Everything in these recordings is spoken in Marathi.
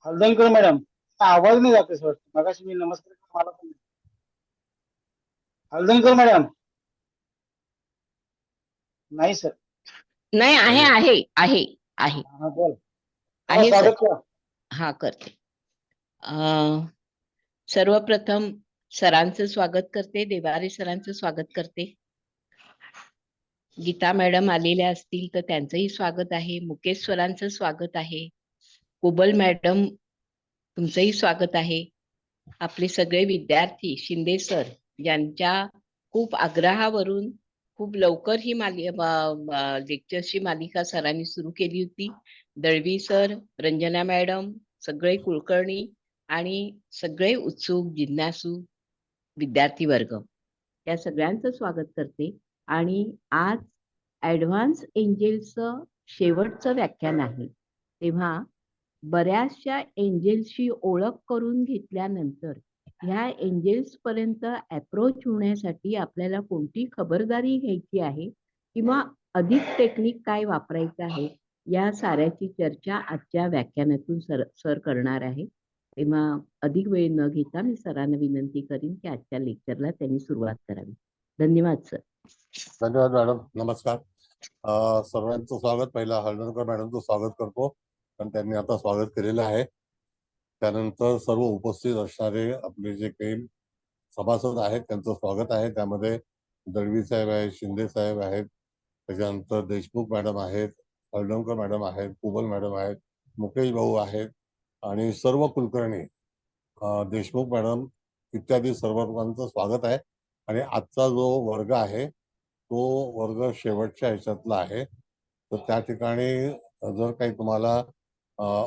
हलदणकर मॅडम, आवाज नाही जाते सर. मगाशी मी नमस्कार केला, मला पण नाही. हलदणकर मॅडम. नाही सर. नाही, आहे आहे. आहे आहे आहे हा बोल. आहे सर. स्वागत करा. हा, करते. सर्वप्रथम सरांचं स्वागत करते, देवारे सरांचं स्वागत करते. गीता मॅडम आलेल्या असतील तर त्यांचंही स्वागत आहे. मुकेश सरांचं स्वागत आहे. कुबल मॅडम, तुमचंही स्वागत आहे. आपले सगळे विद्यार्थी, शिंदे सर यांच्या खूप आग्रहावरून खूप लवकर ही लेक्चरची मालिका सरांनी सुरू केली होती. दळवी सर, रंजना मॅडम, सगळे कुलकर्णी आणि सगळे उत्सुक जिज्ञासू विद्यार्थी वर्ग, या सगळ्यांचं स्वागत करते. आणि आज ऍडव्हान्स एंजेल्सचं शेवटचं व्याख्यान आहे, तेव्हा बऱ्याचशा एंजेल्सची ओळख करून घेतल्यानंतर ह्या एंजेल्स पर्यंत अप्रोच होण्यासाठी आपल्याला कोणती खबरदारी घ्यायची आहे किंवा अधिक टेक्निक काय वापरायचं आहे, या साऱ्याची चर्चा आजच्या व्याख्यानातून सर करणार आहे. तेव्हा अधिक वेळ न घेता मी सरांना विनंती करीन की आजच्या लेक्चरला त्यांनी सुरुवात करावी. धन्यवाद सर. धन्यवाद मॅडम. नमस्कार. सर्वांचं स्वागत. पहिला हळदणकर मॅडमचं स्वागत करतो, कारण त्यांनी आता स्वागत केलेलं आहे. त्यानंतर सर्व उपस्थित असणारे आपले जे काही सभासद आहेत त्यांचं स्वागत आहे. त्यामध्ये दळवी साहेब आहेत, शिंदे साहेब आहेत, त्याच्यानंतर देशमुख मॅडम आहेत, हळदणकर मॅडम आहेत, कुबल मॅडम आहेत, मुकेश भाऊ आहेत आणि सर्व कुलकर्णी, देशमुख मॅडम इत्यादी सर्वांचं स्वागत आहे. आणि आजचा जो वर्ग आहे तो वर्ग शेवटच्या ह्याच्यातला आहे. तर त्या ठिकाणी जर काही तुम्हाला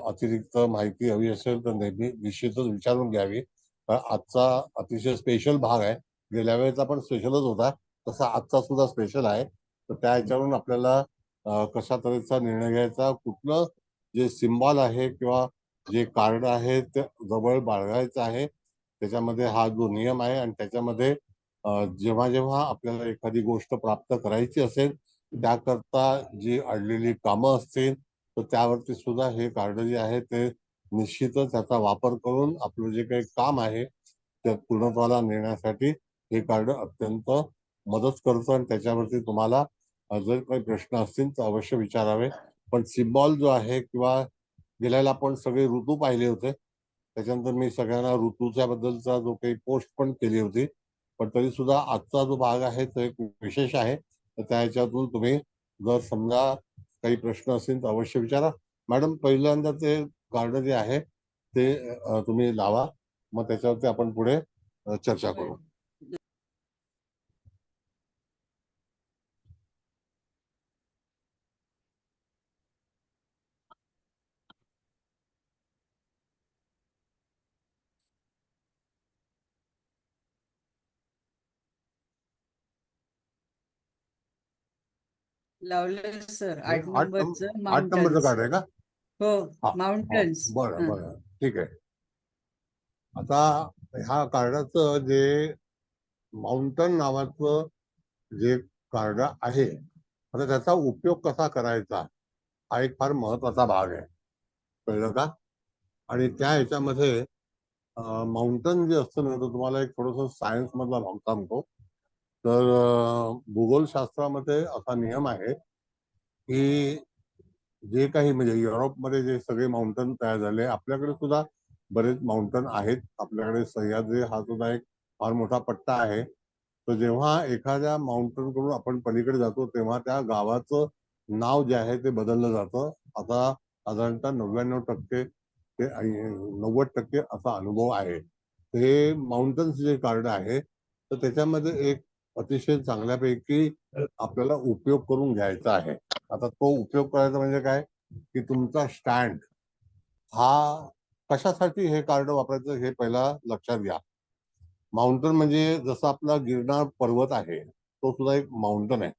अतिरिक्त माहिती हवी असेल तर नेहमी निश्चितच विचारून घ्यावी. आजचा अतिशय स्पेशल भाग आहे. गेल्या वेळेचा पण स्पेशलच होता, तसा आजचा सुद्धा स्पेशल आहे. तर त्या ह्याच्यावरून आपल्याला कशा तऱ्हेचा निर्णय घ्यायचा, कुठलं जे सिम्बॉल आहे किंवा जे कार्ड आहे ते जवळ बाळगायचं आहे. त्याच्यामध्ये हा जो नियम आहे आणि त्याच्यामध्ये जेव्हा जेव्हा आपल्याला एखादी गोष्ट प्राप्त करायची असेल त्याकरता जी अडलेली कामं असतील तर त्यावरती सुद्धा हे कार्ड जे आहे ते निश्चितच त्याचा वापर करून आपलं जे काही काम आहे ते पूर्णत्वाला नेण्यासाठी हे कार्ड अत्यंत मदत करतं. आणि त्याच्यावरती तुम्हाला जर काही प्रश्न असतील तर अवश्य विचारावे. पण सिम्बॉल जो आहे किंवा गेल्याला आपण सगळे ऋतू पाहिले होते, त्याच्यानंतर मी सगळ्यांना ऋतूच्या बद्दलचा जो काही पोस्ट पण केली होती. पण तरी सुद्धा आजचा जो भाग आहे तो एक विशेष आहे. तर त्या ह्याच्यातून तुम्ही जर समजा काही प्रश्न असतील तर अवश्य विचारा. मॅडम, पहिल्यांदा ते कार्ड जे आहे ते तुम्ही लावा, मग त्याच्यावरती आपण पुढे चर्चा करू. लावलं सर. 8 8 नंबरचं 8 नंबरचं माउंटन्स. कार्ड आहे का? हो, माउंटन्स. बरं बरं, ठीक आहे. आता ह्या कार्डाचं जे माउंटन नावाचं जे कार्ड आहे, आता त्याचा उपयोग कसा करायचा हा एक फार महत्वाचा भाग आहे, कळलं का? आणि त्या ह्याच्यामध्ये माउंटन जे असतं ना, तर तुम्हाला एक थोडंसं सायन्स मधला भाग सांगतो. तर भूगोलशास्त्रामध्ये असा नियम आहे की जे काही म्हणजे युरोपमध्ये जे सगळे माउंटन तयार झाले, आपल्याकडे सुद्धा बरेच माउंटन आहेत. आपल्याकडे सह्याद्री हा सुद्धा एक फार मोठा पट्टा आहे. तर जेव्हा एखाद्या माउंटन कडून आपण पलीकडे जातो तेव्हा त्या गावाचं नाव जे आहे ते बदललं जातं. आता साधारणतः 99% ते 90% असा अनुभव आहे. हे माउंटन्स जे कार्ड आहे तर त्याच्यामध्ये एक अतिशय चांगल्यापैकी आपल्याला उपयोग करून घ्यायचा आहे. आता तो उपयोग करायचा म्हणजे काय की तुमचा स्टँड हा कशासाठी हे कार्ड वापरायचं हे पहिला लक्षात घ्या. माउंटन म्हणजे जसं आपला गिरनार पर्वत आहे तो सुद्धा एक माउंटन आहे.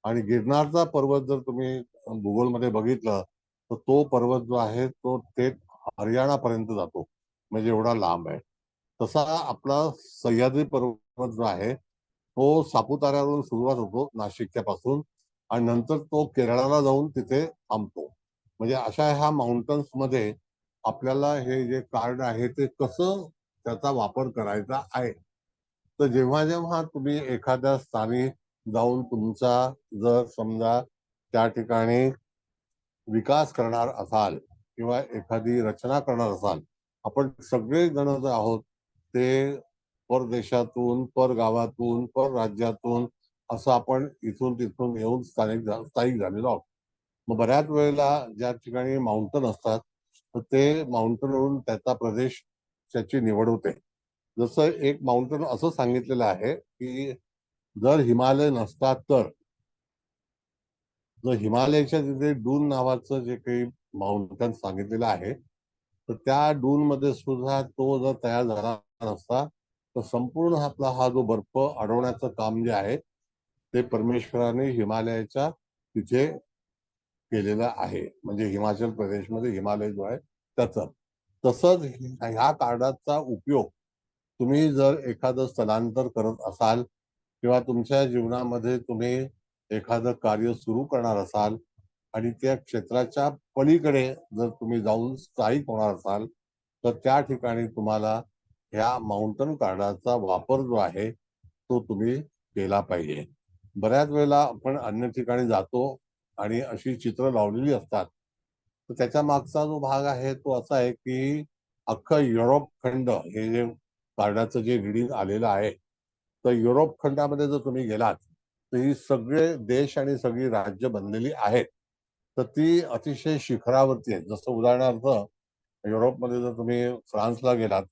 आणि गिरनारचा पर्वत जर तुम्ही गुगलमध्ये बघितलं तर तो पर्वत जो आहे तो थेट हरियाणापर्यंत जातो, म्हणजे एवढा लांब आहे. तसा आपला सह्याद्री पर्वत जो आहे तो सापुताऱ्यावरून सुरुवात होतो नाशिकच्या पासून आणि नंतर तो केरळाला जाऊन तिथे थांबतो. म्हणजे अशा ह्या माउंटन्स मध्ये आपल्याला हे जे कार्ड आहे ते कसं त्याचा वापर करायचा आहे. तर जेव्हा जेव्हा तुम्ही एखाद्या स्थानी जाऊन तुमचा जर समजा त्या ठिकाणी विकास करणार असाल किंवा एखादी रचना करणार असाल, आपण सगळे जण जे आहोत ते परदेशातून, परगावातून, परराज्यातून असं आपण इथून तिथून येऊन स्थायिक झालेलो आहोत. मग बऱ्याच वेळेला ज्या ठिकाणी माउंटन असतात तर ते माउंटनवरून त्याचा प्रदेश त्याची निवड होते. जसं एक माउंटन असं सांगितलेलं आहे की जर हिमालय नसतात तर जर हिमालयाच्या तिथे डून नावाचं जे काही माउंटन सांगितलेलं आहे तर त्या डून मध्ये सुद्धा तो जर तयार झाला नसता तर संपूर्ण आपला हा जो बर्फ अडवण्याचं काम जे आहे ते परमेश्वराने हिमालयाच्या तिथे केलेलं आहे. म्हणजे हिमाचल प्रदेशमध्ये हिमालय जो आहे त्याचा. तसंच ह्या कार्डाचा उपयोग तुम्ही जर एखादं स्थलांतर करत असाल किंवा तुमच्या जीवनामध्ये तुम्ही एखादं कार्य सुरू करणार असाल आणि त्या क्षेत्राच्या पलीकडे जर तुम्ही जाऊन स्थायिक होणार असाल तर त्या ठिकाणी तुम्हाला ह्या माउंटन कार्डाचा वापर जो आहे तो तुम्ही केला पाहिजे. बऱ्याच वेळेला आपण अन्य ठिकाणी जातो आणि अशी चित्र लावलेली असतात तर त्याच्या मागचा जो भाग आहे तो असा आहे की अख्खं युरोप खंड हे जे कार्डाचं जे रिडिंग आलेलं आहे तर युरोप खंडामध्ये जर तुम्ही गेलात तर ही सगळे देश आणि सगळी राज्य बनलेली आहेत तर ती अतिशय शिखरावरती आहेत. जसं उदाहरणार्थ युरोपमध्ये जर तुम्ही फ्रान्सला गेलात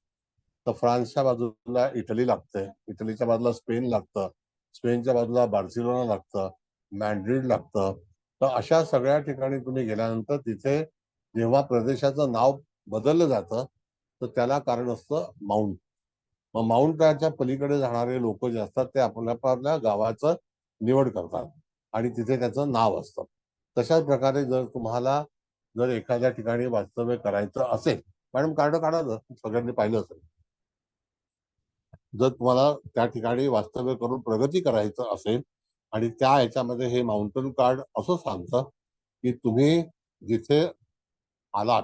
तर फ्रान्सच्या बाजूला इटली लागते, इटलीच्या बाजूला स्पेन लागतं, स्पेनच्या बाजूला बार्सिलोना लागतं, मॅड्रिड लागतं. तर अशा सगळ्या ठिकाणी तुम्ही गेल्यानंतर तिथे जेव्हा प्रदेशाचं नाव बदललं जातं तर त्याला कारण असतं माउंट. मग माउंटच्या पलीकडे जाणारे लोक जे असतात ते आपल्या गावाचं निवड करतात आणि तिथे त्याचं नाव असतं. तशाच प्रकारे जर तुम्हाला जर एखाद्या ठिकाणी वास्तव्य करायचं असेल, मॅडम कार्ड काढा जर सगळ्यांनी पाहिलं असेल, जर तुम्हाला त्या ठिकाणी वास्तव्य करून प्रगती करायचं असेल आणि त्या ह्याच्यामध्ये हे माउंटन कार्ड असं सांगतं की तुम्ही जिथे आलात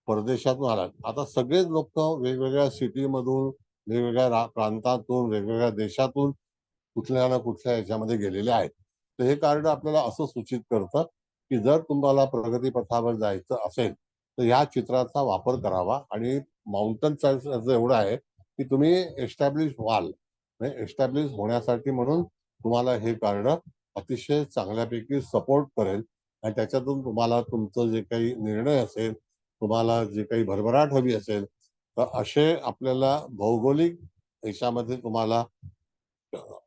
परदेशातून आलात, आता सगळेच लोक वेगवेगळ्या सिटीमधून वेगवेगळ्या प्रांतातून वेगवेगळ्या देशातून कुठल्या ना कुठल्या याच्यामध्ये गेलेले आहेत. तर हे कार्ड आपल्याला असं सूचित करतं की जर तुम्हाला प्रगती पथावर जायचं असेल तर ह्या चित्राचा वापर करावा. आणि माउंटनचा एवढं आहे की तुम्ही एस्टॅब्लिश व्हाल, एस्टॅब्लिश होण्यासाठी म्हणून तुम्हाला हे कार्ड अतिशय चांगल्यापैकी सपोर्ट करेल आणि त्याच्यातून तुम्हाला तुमचं जे काही निर्णय असेल, तुम्हाला जे काही भरभराट हवी असेल तर असे आपल्याला भौगोलिक देशामध्ये तुम्हाला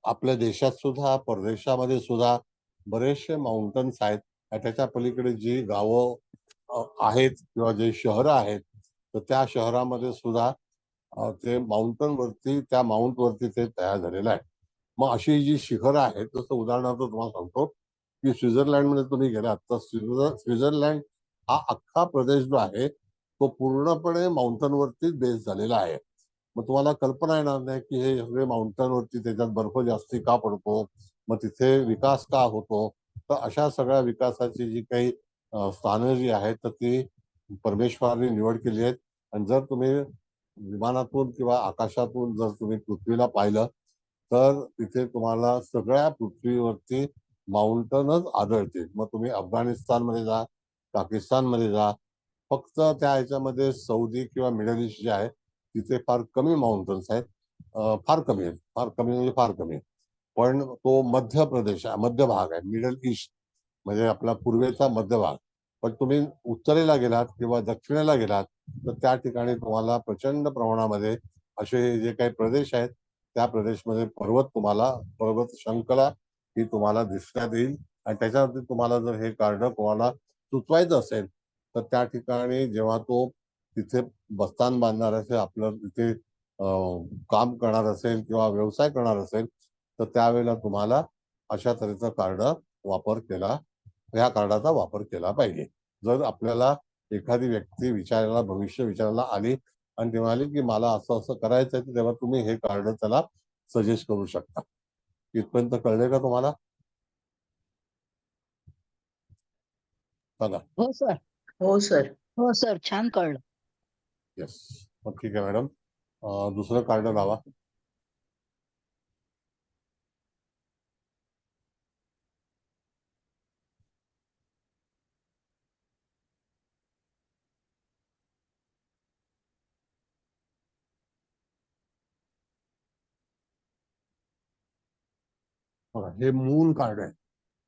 आपल्या देशात सुद्धा परदेशामध्ये सुद्धा बरेचसे माउंटन्स आहेत. त्याच्या पलीकडे जी गावं आहेत किंवा जे शहरं आहेत तर त्या शहरामध्ये सुद्धा ते माउंटन वरती त्या माउंट वरती ते तयार झालेलं आहे. मग अशी जी शिखरं आहेत जसं उदाहरणार्थ तुम्हाला सांगतो की स्वित्झर्लंडमध्ये तुम्ही गेलात तर स्वित्झर्लंड हा अख्खा प्रदेश जो आहे तो पूर्णपणे माउंटन वरती बेस झालेला आहे. मग तुम्हाला कल्पना येणार नाही की हे सगळे माउंटन वरती त्याच्यात बर्फ जास्ती का पडतो, मग तिथे विकास का होतो. तर अशा सगळ्या विकासाची जी काही स्थानं जी आहेत तर ती परमेश्वराने निवड केली आहेत. आणि जर तुम्ही विमानातून किंवा आकाशातून जर तुम्ही पृथ्वीला पाहिलं तर तिथे तुम्हाला सगळ्या पृथ्वीवरती माउंटनच आढळतील. मग तुम्ही अफगाणिस्तानमध्ये जा, पाकिस्तानमध्ये जा, फक्त त्या ह्याच्यामध्ये सौदी किंवा मिडल ईस्ट जे आहे तिथे फार कमी माउंटन्स आहेत. फार कमी आहेत, फार कमी म्हणजे फार कमी. पण तो मध्य प्रदेश मध्य भाग आहे, मिडल ईस्ट म्हणजे आपला पूर्वेचा मध्य भाग. पण तुम्ही उत्तरेला गेलात किंवा दक्षिणेला गेलात तर त्या ठिकाणी तुम्हाला प्रचंड प्रमाणामध्ये असे जे काही प्रदेश आहेत त्या प्रदेशमध्ये पर्वत शृंखला ही तुम्हाला दिसण्यात येईल. आणि त्याच्यावरती तुम्हाला जर हे कार्ड कोणाला सुचवायचं असेल तर त्या ठिकाणी जेव्हा तो तिथे बस्तान बांधणार असेल, आपलं तिथे काम करणार असेल किंवा व्यवसाय करणार असेल तर त्यावेळेला तुम्हाला अशा तऱ्हेचा ह्या कार्डाचा वापर केला पाहिजे. जर आपल्याला एखादी व्यक्ती भविष्य विचारायला आली आणि ते म्हणाले की मला असं असं करायचं आहे तेव्हा तुम्ही हे कार्ड त्याला सजेस्ट करू शकता. इथपर्यंत कळले का तुम्हाला? सांगा. हो सर. हो सर. हो सर, छान कळलं. येस, मग ठीक आहे मॅडम. दुसरं कार्ड लावा. बघा, हे मून कार्ड आहे,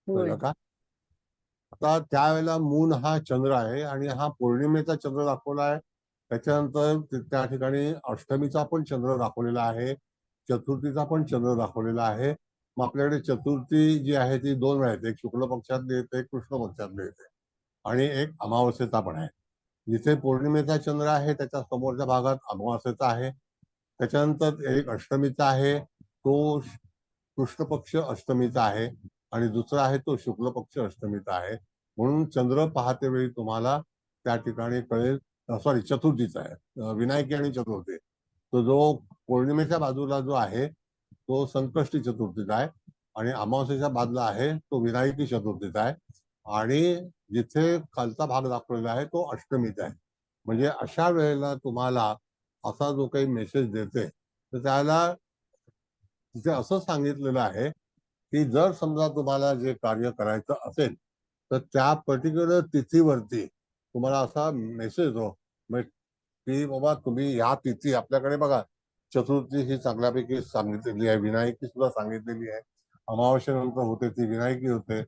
होय. कळलं का? आता त्यावेळेला मून हा चंद्र आहे आणि हा पौर्णिमेचा चंद्र दाखवला आहे. त्याच्यानंतर त्या ठिकाणी अष्टमीचा पण चंद्र दाखवलेला आहे, चतुर्थीचा पण चंद्र दाखवलेला आहे. मग आपल्याकडे चतुर्थी जी आहे ती 2 वेळा येते, एक शुक्ल पक्षातली येते, एक कृष्ण पक्षातली येते आणि एक अमावस्येचा पण आहे. जिथे पौर्णिमेचा चंद्र आहे त्याच्या समोरच्या भागात अमावस्येचा आहे. त्याच्यानंतर एक अष्टमीचा आहे, तो कृष्ण पक्ष अष्टमीचा आहे आणि दुसरा आहे तो शुक्ल पक्ष अष्टमीचा आहे. म्हणून चंद्र पाहते वेळी तुम्हाला त्या ठिकाणी कळेल, सॉरी चतुर्थीचा आहे, विनायकी आणि चतुर्थी. तो जो पौर्णिमेच्या बाजूला जो आहे तो संकष्टी चतुर्थीचा आहे आणि अमावस्येच्या बाजूला आहे तो विनायकी चतुर्थीचा आहे आणि जिथे खालचा भाग दाखवलेला आहे तो अष्टमीचा आहे. म्हणजे अशा वेळेला तुम्हाला असा जो काही मेसेज देते तर त्याला तिथे असं सांगितलेलं आहे की जर समजा तुम्हाला जे कार्य करायचं असेल तर त्या पर्टिक्युलर तिथीवरती तुम्हाला असा मेसेज येतो की बाबा तुम्ही या तिथी, आपल्याकडे बघा चतुर्थी ही चांगल्यापैकी सांगितलेली आहे, विनायकी सुद्धा सांगितलेली आहे, अमावस्येनंतर होते ती विनायकी होते,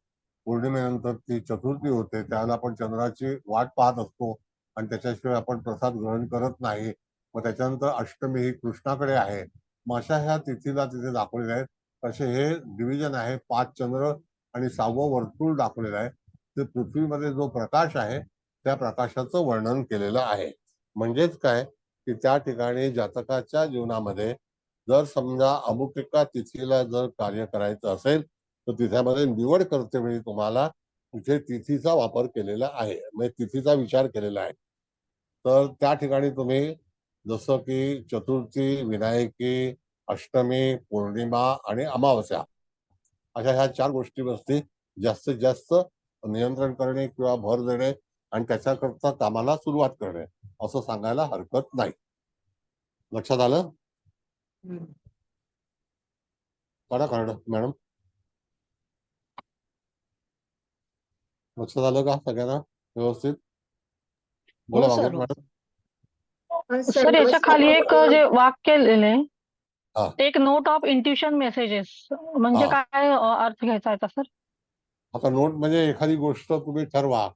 पौर्णिमेनंतर ती चतुर्थी होते, त्याला आपण चंद्राची वाट पाहत असतो आणि त्याच्याशिवाय आपण प्रसाद ग्रहण करत नाही. मग त्याच्यानंतर अष्टमी ही कृष्णाकडे आहे. मग अशा ह्या तिथीला तिथे दाखवलेल्या आहेत. असे हे डिव्हिजन आहे. 5 चंद्र आणि 6वं वर्तुळ दाखवलेलं आहे. ते पृथ्वीमध्ये जो प्रकाश आहे त्या प्रकाशाचं वर्णन केलेलं आहे. म्हणजेच काय की त्या ठिकाणी जातकाच्या जीवनामध्ये जर समजा अमुक एका तिथीला जर कार्य करायचं असेल तर तिथ्यामध्ये निवड करते वेळी तुम्हाला तिथे तिथीचा वापर केलेला आहे, म्हणजे तिथीचा विचार केलेला आहे. तर त्या ठिकाणी तुम्ही जसं की चतुर्थी, विनायकी, अष्टमी, पौर्णिमा आणि अमावस्या अशा ह्या 4 गोष्टीवरती जास्तीत जास्त नियंत्रण करणे किंवा भर देणे आणि त्याच्याकरता कामाला सुरुवात करणे असं सांगायला हरकत नाही. लक्षात आलं? काढा कार्ड मॅडम. लक्षात आलं का सगळ्यांना व्यवस्थित? बोला हो भागवत सर. मॅडम. सर याच्या खाली एक जे वाक्य लिहिलंय हा. एक नोट ऑफ इंट्युशन मेसेजेस म्हणजे हा. काय अर्थ घ्यायचा आहे सर? आता नोट म्हणजे एखादी गोष्ट तुम्ही ठरवा.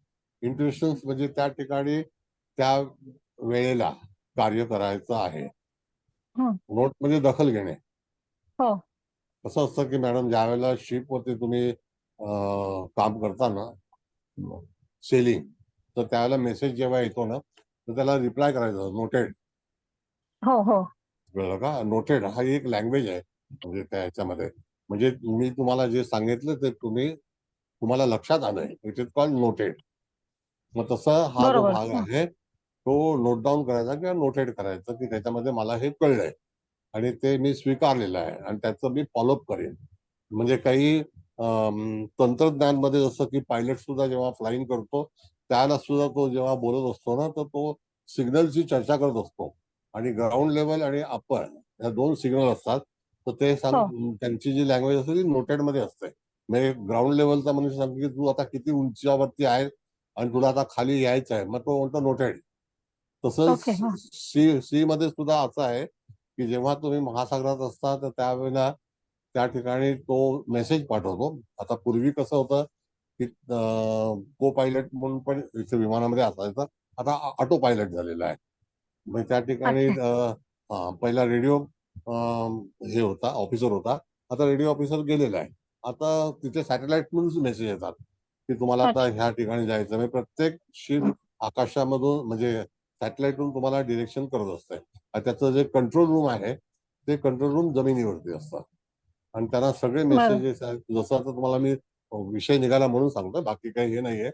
इंट्युशन्स म्हणजे त्या ठिकाणी त्या वेळेला कार्य करायचं आहे. नोट म्हणजे दखल घेणे. हो. कसं असतं की मॅडम ज्या वेळेला शिपवरती तुम्ही काम करता ना, सेलिंग, तर त्यावेळेला मेसेज जेव्हा येतो ना तर त्याला रिप्लाय करायचं नोटेड. हो हो. कळलं का? नोटेड हा एक लँग्वेज आहे म्हणजे त्या ह्याच्यामध्ये. म्हणजे मी तुम्हाला जे सांगितलं ते तुम्हाला लक्षात आलंय, इट इज कॉल्ड नोटेड. मग तसा हा जो बरोबर. भाग आहे तो नोट डाऊन करायचा किंवा नोटेड करायचं की त्याच्यामध्ये मला हे कळलंय आणि ते मी स्वीकारलेलं आहे आणि त्याचं मी फॉलोअप करेन. म्हणजे काही तंत्रज्ञान मध्ये जसं की पायलट सुद्धा जेव्हा फ्लाईंग करतो त्याला सुद्धा तो जेव्हा बोलत असतो ना तर तो सिग्नलची चर्चा करत असतो आणि ग्राउंड लेवल आणि अप्पर ह्या 2 सिग्नल असतात. तर ते त्यांची जी लँग्वेज असते ती नोटेड मध्ये असते. म्हणजे ग्राउंड लेवलचा मनुष्य सांगतो की तू आता किती उंचावरती आहे आणि तुला आता खाली यायचं आहे, मग तो म्हणतो नोटेड. तसंच ओके. हा. सी मध्ये सुद्धा असं आहे की जेव्हा तुम्ही महासागरात असता तर त्यावेळेला त्या ठिकाणी तो मेसेज पाठवतो. आता पूर्वी कसं होतं की को पायलट म्हणून पण इथे विमानामध्ये असायचं, आता ऑटो पायलट झालेला आहे. म्हणजे त्या ठिकाणी पहिला रेडिओ हे होता, ऑफिसर होता, आता रेडिओ ऑफिसर गेलेला आहे. आता तिथे सॅटेलाइट म्हणून मेसेज येतात की तुम्हाला आता ह्या ठिकाणी जायचं. म्हणजे प्रत्येक शिप आकाशामधून म्हणजे सॅटेलाइटवरून तुम्हाला डिरेक्शन करत असते. त्याचं जे कंट्रोल रूम आहे ते कंट्रोल रूम जमिनीवरती असतात आणि त्यांना सगळे मेसेजेस आहेत. जसं आता तुम्हाला मी विषय निघाला म्हणून सांगतो, बाकी काही हे नाहीये.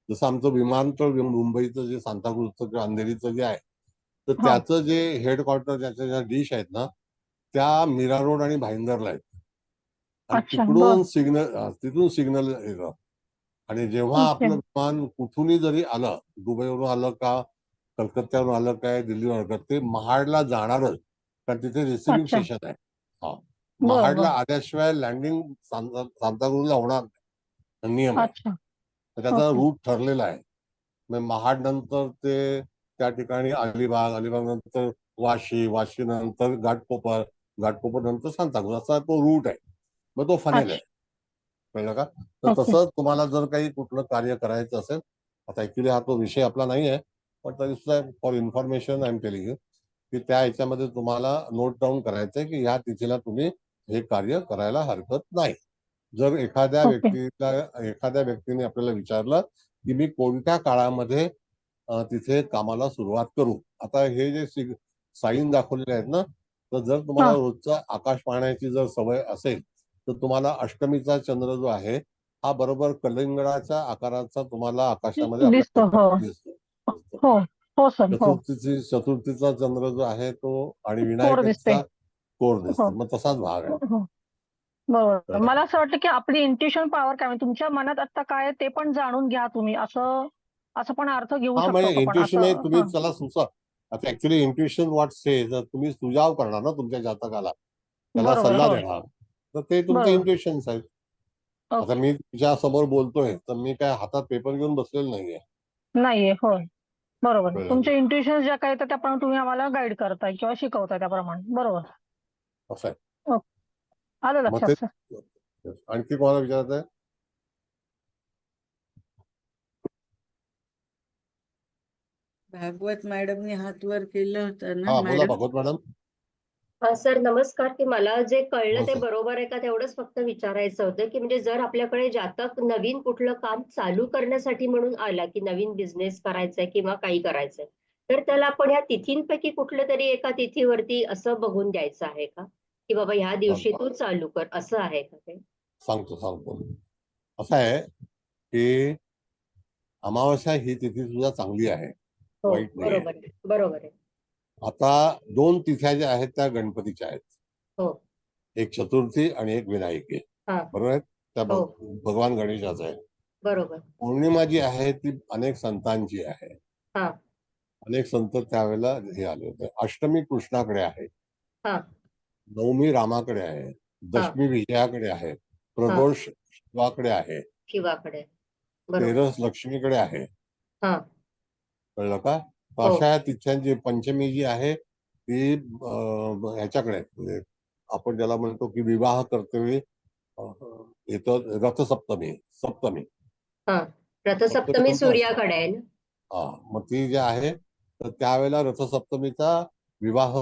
जसं आमचं विमानतळ मुंबईचं जे सांताक्रूजचं किंवा अंधेरीचं जे आहे तर त्याचं जे हेडक्वार्टर ज्याच्या ज्या डिश आहेत ना त्या मीरा रोड आणि भाईंदरला आहेत आणि तिथून सिग्नल येतं. आणि जेव्हा आपलं विमान कुठूनही जरी आलं, दुबईवरून आलं का कलकत्त्यावरून आलं काय, दिल्लीवरून आलं काय, ते महाडला जाणारच, कारण तिथे रिसिव्हिंग अच्छा. स्टेशन आहे. हा, बरं महाडला बरं. आल्याशिवाय लँडिंग सांताक्रूजला होणार नाही, नियम आहे. अच्छा. तर त्याचा ओके. रूट ठरलेला आहे. मग महाड नंतर ते त्या ठिकाणी अलिबाग, अलिबाग नंतर वाशी, वाशी नंतर घाटकोपर, घाटकोपर नंतर सांताक्रूज, असा तो रूट आहे. मग तो फनेल आहे. अच्छा. कळलं का? तर ओके. तसं तुम्हाला जर काही कुठलं कार्य करायचं असेल, आता ऍक्च्युली हा तो विषय आपला नाही आहे, पण तरी सुद्धा for information I am telling you की त्या ह्याच्यामध्ये तुम्हाला नोट डाऊन करायचंय की ह्या तिथीला तुम्ही हे कार्य करायला हरकत नाही. जर एखाद्या ओके. व्यक्तीने आपल्याला विचारलं की मी कोणत्या काळामध्ये तिथे कामाला सुरुवात करू, आता हे जे साईन दाखवलेले आहेत ना, तर जर तुम्हाला हा. रोजचा आकाश पाहण्याची जर सवय असेल तर तुम्हाला अष्टमीचा चंद्र जो आहे हा बरोबर कलिंगडाच्या आकाराचा तुम्हाला आकाशामध्ये दिसतो. आपल्या हो दिसतो. हो हो सर. हो. चतुर्थीचा चंद्र जो आहे तो आणि कोर दिसते. विनायकाचा कोर हो दिसतो, मग तसाच भाग आहे. हो. बरोबर. कळलं? मला असं वाटतं की आपली इंट्युशन पॉवर काय म्हणजे तुमच्या मनात आता काय आहे ते पण जाणून घ्या तुम्ही, असं असं पण अर्थ घेऊ हा, शकतो म्हणजे का पण इंट्युशन आहे, असं? तुम्ही हा. चला सुचा. आता ऍक्च्युली इंट्युशन व्हॉट से, जर तुम्ही सुजाव करणार ना तुमच्या जातकाला, त्याला बरोबर. सल्ला हो. देणार, तर ते तुमचे बरोबर. इंट्युशन्स आहेत. आता ओके. मी तुझ्या समोर बोलतोय तर मी काय हातात पेपर घेऊन बसलेलो नाहीये. नाहीये. होय. बरोबर. कळलं ना? तुमच्या इंट्युशन ज्या काही येतात त्याप्रमाणे तुम्ही आम्हाला गाईड करताय किंवा शिकवताय त्याप्रमाणे. बरोबर. असं आहे. ओके. आलं मग लक्षात ते सर. आणखी कोणाला विचारत आहे? भागवत मॅडमने हात वर केलं होतं ना हा, बोला मॅडम? भागवत मॅडम. सर नमस्कार. की मला जे कळलं ते नमस्कार. बरोबर आहे का तेवढंच फक्त विचारायचं होतं की म्हणजे जर आपल्याकडे जातक नवीन कुठलं काम चालू करण्यासाठी म्हणून आला की नवीन बिझनेस करायचाय किंवा काही करायचंय, तर त्याला आपण ह्या तिथींपैकी कुठल्या तरी एका तिथीवरती असं बघून द्यायचं आहे का की बाबा ह्या दिवशी तू चालू कर, असं आहे का ते? सांगतो. असं आहे की अमावस्या ही तिथी सुद्धा चांगली आहे, हो, वाईट नाही आहे. बरोबर आहे, बरोबर आहे. आता 2 तिथ्या ज्या आहेत त्या गणपतीच्या आहेत, हो. एक चतुर्थी आणि एक विनायकी, हा. बरोबर आहे? त्या हो. भगवान गणेशाचा आहे. बरोबर. पौर्णिमा जी आहे ती अनेक संतांची आहे. हा. अनेक संत त्यावेळेला हे आले होते. अष्टमी कृष्णाकडे आहे, हा. नवमी रामाकडे आहे, दशमी विजयाकडे आहे, प्रदोष शिवाकडे आहे, शिवाकडे. बरोबर. तेरस लक्ष्मीकडे आहे. हा. कळलं का? तर हो. अशा तिथ्यांची पंचमी जी आहे ती ह्याच्याकडे आहे. म्हणजे आपण ज्याला म्हणतो की विवाह कर्तव्य येतं रथसप्तमी, सप्तमी. हा. रथसप्तमी नंतर सूर्याकडे आहे ना? हा, मग ती जी आहे तर त्यावेळेला रथसप्तमीचा विवाह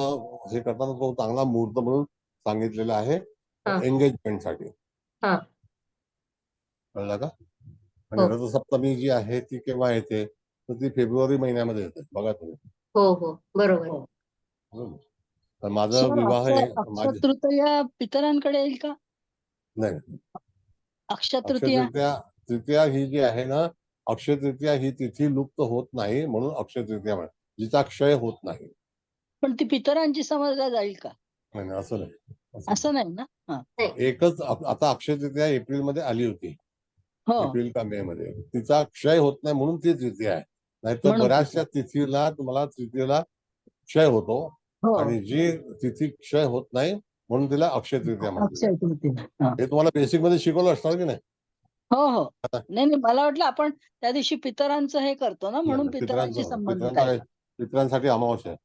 हे करताना तो चांगला मुहूर्त म्हणून सांगितलेला आहे हा. एंगेजमेंटसाठी. हा. कळलं का? हो. आणि रथसप्तमी जी आहे ती केव्हा येते, तर ती फेब्रुवारी महिन्यामध्ये येते, बघा तुम्ही. हो हो, बरोबर. बरोबर. तर माझा सर, विवाह अक्षय तृतीया पितरांकडे येईल का? नाही, अक्षय अक्षय तृतीया तृतीया ही जी आहे ना, अक्षय तृतीया ही तिथी लुप्त होत नाही म्हणून अक्षय तृतीया म्हणा, जिचा क्षय होत नाही. पण ती पितरांची समजल्या जाईल का? नाही, असं नाही. असं नाही ना? हा. एकच आता अक्षय तृतीया एप्रिलमध्ये आली होती, हो, एप्रिल का मे मध्ये, तिचा क्षय होत नाही म्हणून ती तृतीया आहे. नाहीतर म्हणून बऱ्याचशा तिथीला तुम्हाला तृतीयेला क्षय होतो, हो, आणि जी तिथी क्षय होत नाही म्हणून तिला अक्षय तृतीया म्हणते. अक्षय तृतीया. हा. हे तुम्हाला बेसिक मध्ये शिकवलं असणार की नाही? हो हो. नाही नाही, मला वाटलं आपण त्या दिवशी पितरांचं हे करतो ना, म्हणून नाही, पितरांशी संबंधित आहे. पितरांसाठी अमावस्या आहे.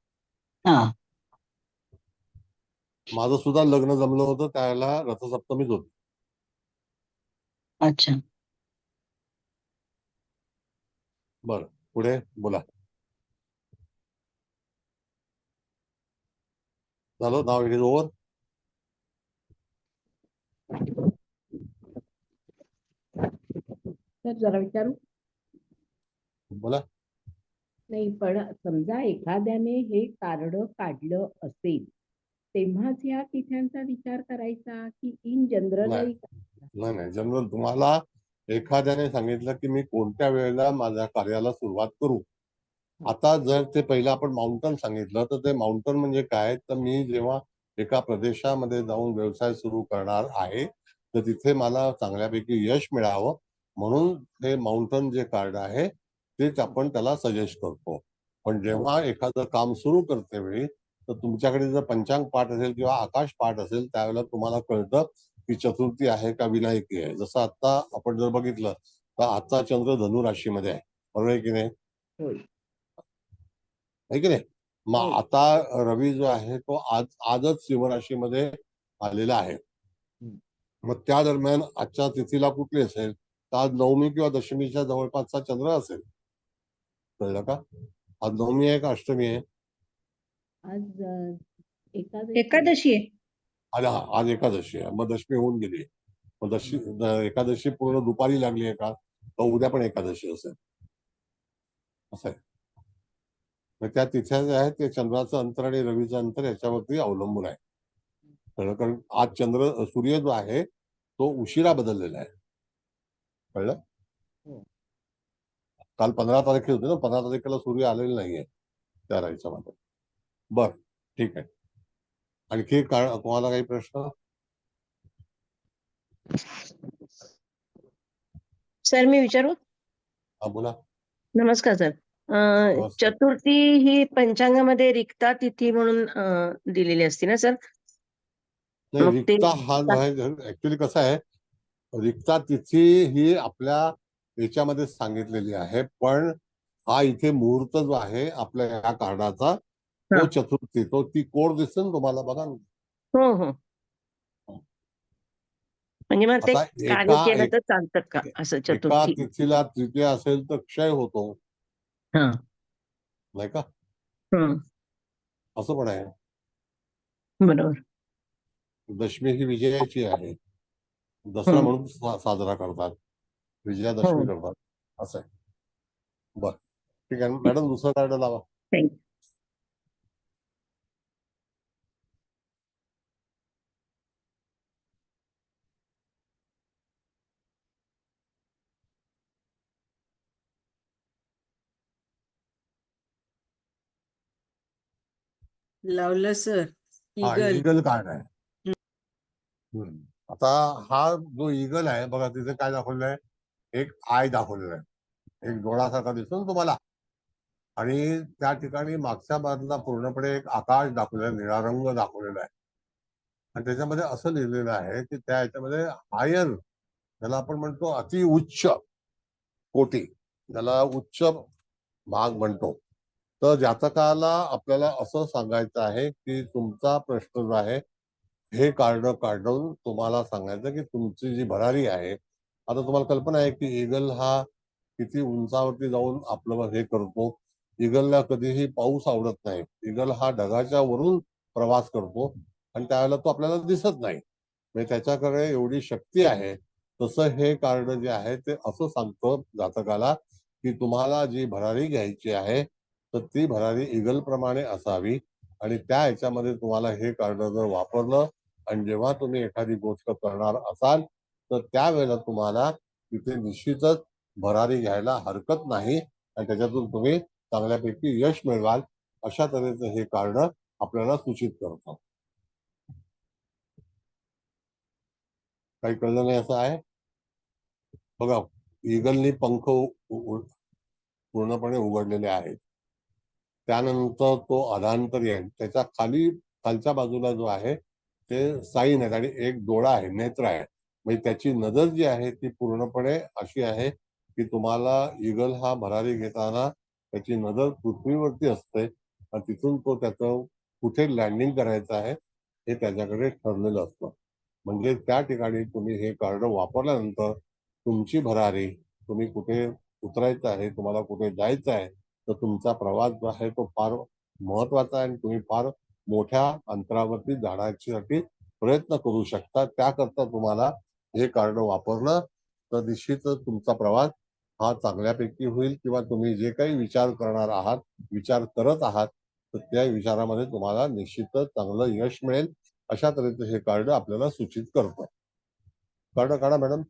हा. माझं सुद्धा लग्न जमलं होतं त्यावेळेला रथसप्तमीच होती. अच्छा. बरं, पुढे बोला. झालं, नाव इट इज ओव्हर. तर जरा विचारू. बोला. नाही, पण समजा एखाद्याने हे कार्ड काढलं असेल तेव्हाच या तिथ्यांचा विचार करायचा की इन जनरलही? नाही, जनरल तुम्हाला एखाद्याने सांगितलं की मी कोणत्या वेळेला माझ्या कार्याला सुरुवात करू. आता जर ते पहिलं आपण माउंटन सांगितलं तर ते माउंटन म्हणजे काय, तर मी जेव्हा एका प्रदेशामध्ये जाऊन व्यवसाय सुरू करणार आहे तर तिथे मला चांगल्यापैकी यश मिळावं म्हणून हे माउंटन जे कार्ड आहे तेच आपण त्याला सजेस्ट करतो. पण जेव्हा एखादं काम सुरू करते वेळी तर तुमच्याकडे जर पंचांग पाठ असेल किंवा आकाश पाठ असेल त्यावेळेला तुम्हाला कळतं की चतुर्थी आहे का विनायकी आहे. जसं आता आपण जर बघितलं तर आजचा चंद्र धनु राशीमध्ये आहे, बरोबर आहे की नाही? होय. आहे की नाही? मग होय. आता रवी जो आहे तो आजच सिंह राशीमध्ये आलेला आहे. मग त्या दरम्यान आजच्या तिथीला कुठली असेल तर आज नवमी किंवा दशमीच्या जवळपासचा चंद्र असेल. कळलं का? आज नवमी आहे का अष्टमी आहे? आज एकादशी एकादशी आहे. आज एकादशी आहे. मग दशमी होऊन गेली. मग एकादशी पूर्ण दुपारी लागली आहे का? तर उद्या पण एकादशी असेल. असं आहे. मग त्या तिथ्या जे आहेत ते चंद्राचं अंतर आणि रवीचं अंतर याच्यावरती अवलंबून आहे. कळलं? कारण आज सूर्य जो आहे तो उशिरा बदललेला आहे. कळलं? काल 15 तारखे होते ना, 15 तारखेला सूर्य आलेला नाहीये त्या राशीमध्ये. बर, ठीक आहे. आणखी तुम्हाला काही प्रश्न? सर मी विचारू? हा बोला. नमस्कार सर. नमस्कार. चतुर्थी ही पंचांगामध्ये रिक्ता तिथी म्हणून दिलेली असते ना सर? नाही, मग ते रिक्ता हा जो आहे ऍक्च्युली कसं आहे, रिक्ता तिथी ही आपल्या याच्यामध्ये सांगितलेली आहे, पण हा इथे मुहूर्त जो आहे आपल्या या कार्डाचा तो हा. चतुर्थी, तो ती कोड दिसते ना तुम्हाला, बघा ना. हो हो. म्हणजे मग ते आता कार्य केलं तर चालतं का असं एका चतुर्थी? तिथीला तृतीय असेल तर क्षय होतो, हा. नाही का? हम्म. असं पण आहे. बरोबर. दशमी ही विजयाची आहे, दसरा म्हणून साजरा करतात, विजयादशमी हो. करतात, असं आहे. बर, ठीक आहे मॅडम, दुसरं कार्ड लावा. थँक्यू. लावलं सर. हा इगल. ईगल कार्ड आहे. आता हा जो ईगल आहे बघा, तिथे काय दाखवलेलं आहे, एक आय दाखवलेला आहे, एक डोळासारखा दिसतो ना तुम्हाला, आणि त्या ठिकाणी मागच्या बाजूला पूर्णपणे एक आकाश दाखवलेला आहे, निळा रंग दाखवलेला आहे, आणि त्याच्यामध्ये असं लिहिलेलं आहे की त्या ह्याच्यामध्ये हायर, त्याला आपण म्हणतो अति उच्च कोटी, त्याला उच्च भाग म्हणतो. तर जातकाला आपल्याला असं सांगायचं आहे की तुमचा प्रश्न जो आहे हे कार्ड काढून तुम्हाला सांगायचं की तुमची जी भरारी आहे, आता तुम्हाला कल्पना आहे की ईगल हा किती उंचावरती जाऊन आपलं हे करतो. ईगलला कधीही पाऊस आवडत नाही. ईगल हा ढगाच्या वरून प्रवास करतो आणि त्यावेळेला तो आपल्याला दिसत नाही, म्हणजे त्याच्याकडे एवढी शक्ती आहे. तसं हे कार्ड जे आहे ते असं सांगतं जातकाला की तुम्हाला जी भरारी घ्यायची आहे तर ती भरारी ईगल प्रमाणे असावी, आणि त्या ह्याच्यामध्ये तुम्हाला हे कार्ड जर वापरलं आणि जेव्हा तुम्ही एखादी गोष्ट करणार असाल तर त्यावेळेला तुम्हाला तिथे निश्चितच भरारी घ्यायला हरकत नाही आणि त्याच्यातून तुम्ही चांगल्यापैकी यश मिळवाल, अशा तऱ्हेचं हे कार्ड आपल्याला सूचित करतं. काही कळलं नाही असं आहे? बघा, ईगलनी पंख पूर्णपणे उघडलेले आहेत, त्यानंतर तो अधांतरी आहे, त्याच्या खालच्या बाजूला जो आहे ते साईन आहेत आणि एक डोळा आहे, नेत्र आहे, म्हणजे त्याची नजर जी आहे ती पूर्णपणे अशी आहे की तुम्हाला ईगल हा भरारी घेताना त्याची नजर पृथ्वीवरती असते आणि तिथून तो त्याचं कुठे लँडिंग करायचं आहे हे त्याच्याकडे ठरलेलं असतं. म्हणजे त्या ठिकाणी तुम्ही हे कार्ड वापरल्यानंतर तुमची भरारी, तुम्ही कुठे उतरायचं आहे, तुम्हाला कुठे जायचं आहे, तर तुमचा प्रवास जो आहे तो फार महत्वाचा आहे आणि तुम्ही फार मोठ्या अंतरावरती जाण्यासाठी प्रयत्न करू शकता. त्याकरता तुम्हाला हे कार्ड वापरलं तर निश्चितच तुमचा प्रवास हा चांगल्यापैकी होईल, किंवा तुम्ही जे काही विचार करत आहात तर त्या विचारामध्ये तुम्हाला निश्चितच चांगलं यश मिळेल, अशा तऱ्हेचं हे कार्ड आपल्याला सूचित करतं. कार्ड काढा मॅडम.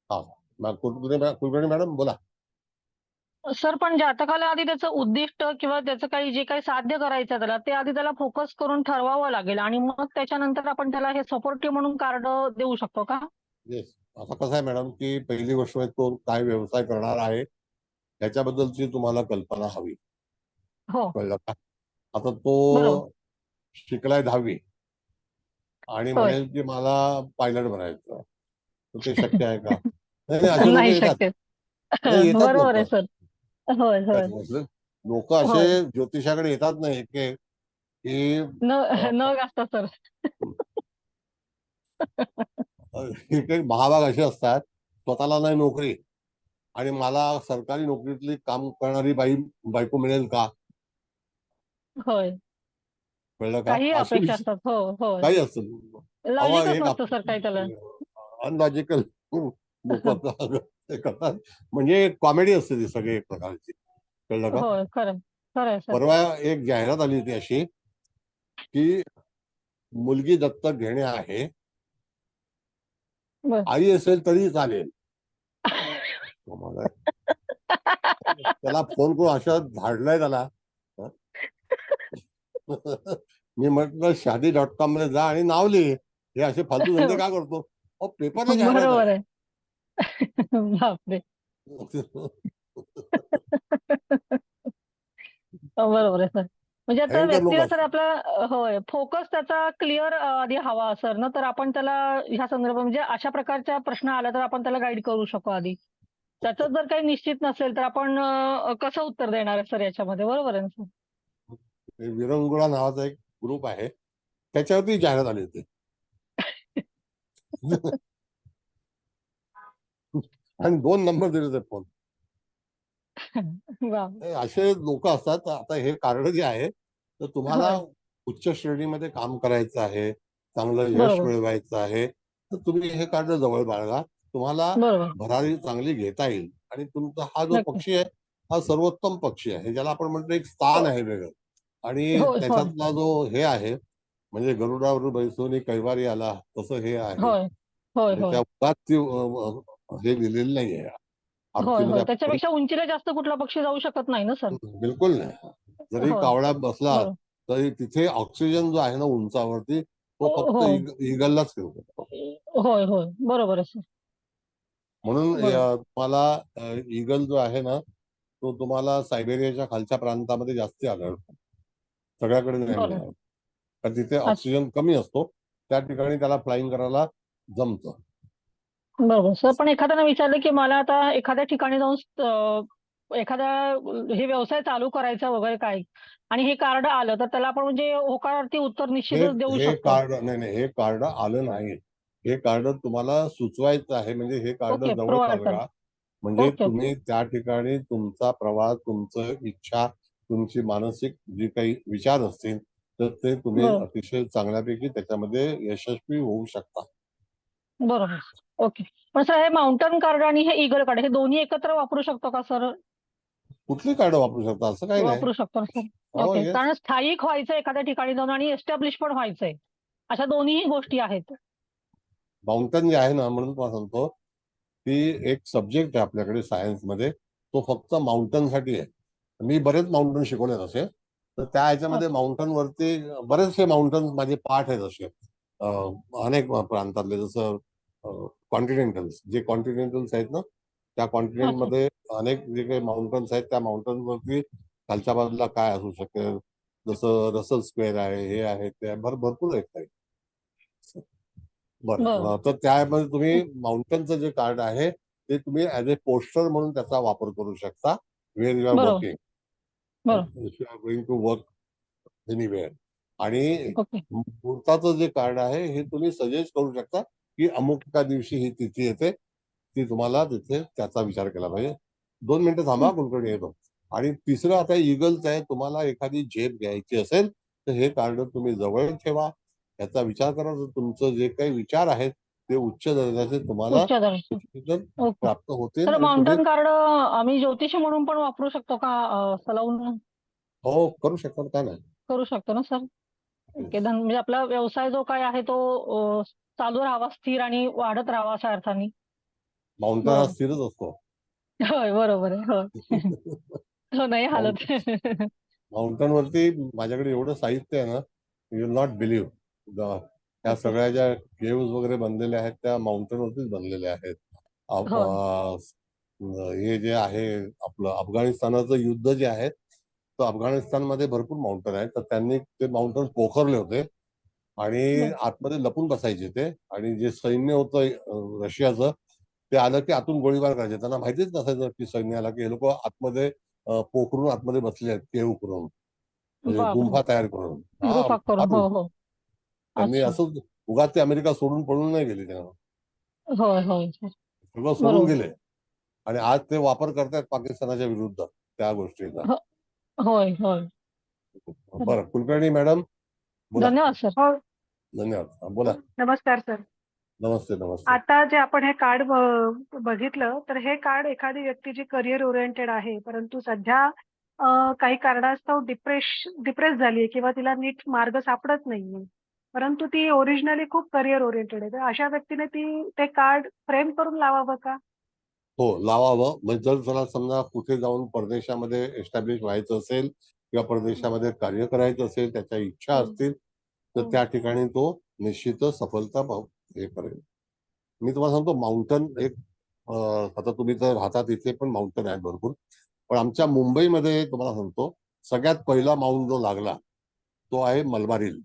हा, कुलकर्णी मॅडम बोला. सर पण जातकाला आधी त्याचं उद्दिष्ट किंवा त्याचं काही जे काही साध्य करायचं त्याला, ते आधी त्याला फोकस करून ठरवावं लागेल आणि मग त्याच्यानंतर आपण त्याला हे सपोर्टिव्ह म्हणून कार्ड देऊ शकतो का? येस, आता कसं आहे मॅडम की पहिली गोष्ट म्हणजे तो काय व्यवसाय करणार आहे त्याच्याबद्दलची तुम्हाला कल्पना हवी. हो कळलं का? आता बरोबर तो शिकलाय 10वी आणि होय म्हणेल की मला पायलट बनायचं, तर ते शक्य आहे का? नाही नाही, असे लोक नाही येतात. शक्य. नाही, येतात बरोबर लोक. आहे सर. होय होय लोक असे होय ज्योतिषाकडे येतात नाही की न अं, न गाजता सर. एक एक महाभाग असे असतात स्वतःला नाही नोकरी आणि मला सरकारी नोकरीतली काम करणारी बायको मिळेल का? होय कळलं का? काही असे अपेक्षा विषय असतात. हो होय काही असतं. अहो लॉजिकच एक नसतं सर काही त्याला. अनलॉजिकल लोक ते करतात. म्हणजे कॉमेडी असते ती सगळी एक प्रकारची. कळलं का? होय खरं खरंय सर. परवा एक जाहिरात आली होती अशी की मुलगी दत्तक घेणे आहे, बर आई असेल तरी चालेल. मला त्याला फोन करून अशा धाडलाय त्याला. मी म्हटलं शादी.com मध्ये जा आणि नाव लिही. हे असे फालतू धंदे का करतो? अहो पेपरला जाहिरात बरोबर आहे. आहे. बापरे. बरोबर आहे सर. म्हणजे आता भयंकर लोक व्यक्तीला सर असतात. आपला होय फोकस त्याचा क्लिअर आधी हवा सर ना, तर आपण त्याला ह्या संदर्भात म्हणजे अशा प्रकारचा प्रश्न आला तर आपण त्याला गाईड करू शकू आधी. त्याचं जर काही निश्चित नसेल तर आपण कसं उत्तर देणार आहे सर याच्यामध्ये? बरोबर आहे ना सर? विरंगुळा नावाचा एक ग्रुप आहे, त्याच्यावरती जाहिरात आली होती. आणि 2 नंबर दिले होते फोन. वा असे लोक असतात. आता हे कार्ड जे आहे तर तुम्हाला होय उच्च श्रेणीमध्ये काम करायचं आहे, चांगलं यश बरोबर मिळवायचं आहे, तर तुम्ही हे कार्ड जवळ बाळगा. तुम्हाला बरोबर भरारी चांगली घेता येईल आणि तुमचा हा जो नक्की पक्षी आहे हा सर्वोत्तम पक्षी आहे. ज्याला आपण म्हणतो एक स्थान आहे वेगळं. आणि होय होय त्याच्यातला जो हे आहे म्हणजे गरुडावर बैसोनी कैवारी आला तसं हे आहे. होय होय म्हणजे होय त्या उगाच ती हे लिहिलेलं नाहीये होय होय आरतीमध्ये आपण. त्याच्यापेक्षा उंचीला जास्त कुठला पक्षी जाऊ शकत नाही ना सर. बिलकुल नाही. जरी होय कावळा बसला बरोबर तरी तिथे ऑक्सिजन जो आहे ना उंचावरती तो फक्त हो ईगललाच फिरू शकतो. होय होय बरोबर आहे सर. म्हणून बरोबर तुम्हाला ईगल जो आहे ना तो तुम्हाला सायबेरियाच्या खालच्या प्रांतामध्ये जास्ती आढळतो, सगळ्याकडे नाही बरोबर मिळणार. कारण तिथे अच्छा ऑक्सिजन कमी असतो, त्या ठिकाणी त्याला फ्लाइंग करायला जमतं. बरोबर सर. पण एखाद्याने विचारलं की मला आता एखाद्या ठिकाणी जाऊन एखादा हे व्यवसाय चालू करायचा वगैरे काय आणि हे कार्ड आलं तर त्याला आपण म्हणजे होकारार्थी उत्तर हे निश्चितच देऊ हे शकतो. कार्ड नाही, हे कार्ड आलं नाही. हे कार्ड तुम्हाला सुचवायचं आहे. म्हणजे हे कार्ड ओके जवळ प्रोव्हाइड करा. बाळगा. म्हणजे ओके ओके तुम्ही त्या ठिकाणी तुमचा प्रवास, तुमचं इच्छा, तुमची मानसिक जी काही विचार असतील तर ते तुम्ही बरोबर अतिशय चांगल्यापैकी त्याच्यामध्ये यशस्वी होऊ शकता. बरोबर ओके. पण सर हे माउंटन कार्ड आणि हे ईगल कार्ड हे दोन्ही एकत्र वापरू शकतो का सर? कुठली कार्ड वापरू शकता असं काही नाही. वापरू शकतो ना सर? हो ओके. येस. कारण स्थायिक व्हायचं एखाद्या ठिकाणी जाऊन आणि एस्टॅब्लिश पण व्हायचंय. अशा दोन्ही गोष्टी आहेत. माउंटन जे आहे ना म्हणून तुम्हाला सांगतो की एक सब्जेक्ट आहे आपल्याकडे सायन्समध्ये, तो फक्त माउंटन साठी आहे. मी बरेच माउंटन शिकवले तसे. तर त्या ह्याच्यामध्ये अच्छा माउंटन वरती बरेचसे माउंटन माझे पाठ आहेत असे अनेक प्रांतातले, जसं कॉन्टिनेंटल्स, जे कॉन्टिनेंटल्स आहेत ना त्या कॉन्टिनेंट अच्छा मध्ये अनेक जे काही माउंटन्स आहेत त्या माउंटन वरती खालच्या बाजूला काय असू शकेल, जसं रसल स्क्वेअर आहे, हे आहे, ते आहे, भरपूर आहेत काही. बरं बरं, तर त्यामध्ये तुम्ही माउंटनचं जे कार्ड आहे ते तुम्ही ऍज अ पोस्टर म्हणून त्याचा वापर करू शकता वेअर यू आर बरोबर वर्किंग. बरोबर if you are going to work anywhere. आणि ओके मुहूर्ताचं जे कार्ड आहे हे तुम्ही सजेस्ट करू शकता की अमुक एका दिवशी ही तिथी येते, ती तुम्हाला तिथे त्याचा विचार केला पाहिजे. 2 मिनिटं थांबा, कुलकर्णी येतो. आणि तिसरं आता ईगलचं आहे, तुम्हाला एखादी झेप घ्यायची असेल तर हे कार्ड तुम्ही जवळ ठेवा, याचा विचार करा. तर तुमचं जे काही विचार आहेत ते उच्च दर्जाचे तुम्हाला उच्च दर्जाचे ओके. प्राप्त होतील तर आणि तुम्ही माउंटन कार्ड आम्ही ज्योतिषी म्हणून पण वापरू शकतो का? सलवून हो करू शकता, काय नाही. करू शकतो ना सर? ओके म्हणजे आपला व्यवसाय जो काय आहे तो चालू राहावा, स्थिर आणि वाढत राहावा अशा अर्थाने. माउंटन हा बरोबर स्थिरच असतो. होय बरोबर आहे होय. हो नाही हालत. माउंटन वरती माझ्याकडे एवढं साहित्य आहे ना, यू विल नॉट बिलीव्ह. ह्या सगळ्या ज्या केव्ज वगैरे बनलेल्या आहेत त्या माउंटेन वरतीच बनलेल्या आहेत. हो. हे जे आहे आपलं अफगाणिस्तानाचं युद्ध जे आहे तर अफगाणिस्तानमध्ये भरपूर माउंटन आहेत, तर त्यांनी ते माउंटन पोखरले होते आणि आतमध्ये लपून बसायचे ते, आणि जे सैन्य होतं रशियाचं ते आलं की आतून गोळीबार करायचे. त्यांना माहितीच नसायचं की सैन्य आला की हे लोक आतमध्ये पोखरून आतमध्ये बसले आहेत, केव करून, म्हणजे बापरे. गुंफा तयार करून. गुफा करून. हो हो. त्यांनी अच्छा. असं उगाच ते अमेरिका सोडून पळून नाही गेले, त्यांना होय होय सगळं सोडून बरोबर. गेले आणि आज ते वापर करतायत पाकिस्तानाच्या विरुद्ध त्या गोष्टीचा. होय होय. बरं, कुलकर्णी मॅडम बोला. धन्यवाद सर. हो. धन्यवाद. बोला. नमस्कार सर. नमस्ते. नमस्ते. आता जे आपण हे कार्ड बघितलं तर हे कार्ड एखादी व्यक्ती जी करिअर ओरिएंटेड आहे परंतु सध्या काही कारणास्तव डिप्रेस झालीये किंवा तिला नीट मार्ग सापडत नाहीये, परंतु ती ओरिजिनली खूप करिअर ओरिएंटेड आहे, तर अशा व्यक्तीने ते कार्ड फ्रेम करून लावावं का? हो, लावावं. म्हणजे जर त्याला समजा कुठे जाऊन परदेशामध्ये एस्टॅब्लिश व्हायचं असेल किंवा परदेशामध्ये कार्य करायचं असेल, त्याच्या इच्छा असतील, तर त्या ठिकाणी तो निश्चितच सफलता हे करेल. मी तुम्हाला सांगतो, माउंटन एक आता तुम्ही तर राहतात इथे पण माउंटन आहेत भरपूर, पण आमच्या मुंबईमध्ये तुम्हाला सांगतो सगळ्यात पहिला माउंट जो लागला तो आहे मलबार हिल,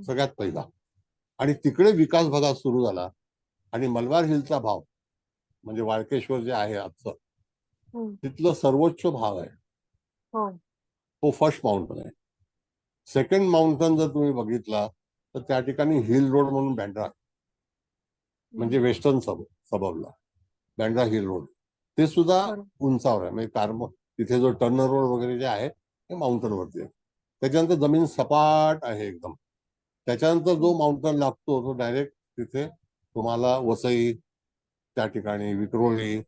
सगळ्यात पहिला. आणि तिकडे विकास भागात सुरू झाला आणि मलबार हिलचा भाव म्हणजे वाळकेश्वर जे आहे आजचं, तिथलं सर्वोच्च भाव आहे तो फर्स्ट माउंटन आहे. सेकंड माउंटन जर तुम्ही बघितला तर त्या ठिकाणी हिल रोड म्हणून बँड्रा, म्हणजे वेस्टर्न सबबला बँड्रा हिल रोड, ते सुद्धा उंचावर आहे. म्हणजे तिथे जो टर्नर रोड वगैरे जे आहे ते माउंटन वरती आहे. त्याच्यानंतर जमीन सपाट आहे एकदम. त्याच्यानंतर जो माउंटन लागतो तो डायरेक्ट तिथे तुम्हाला वसई, त्या ठिकाणी विक्रोळी,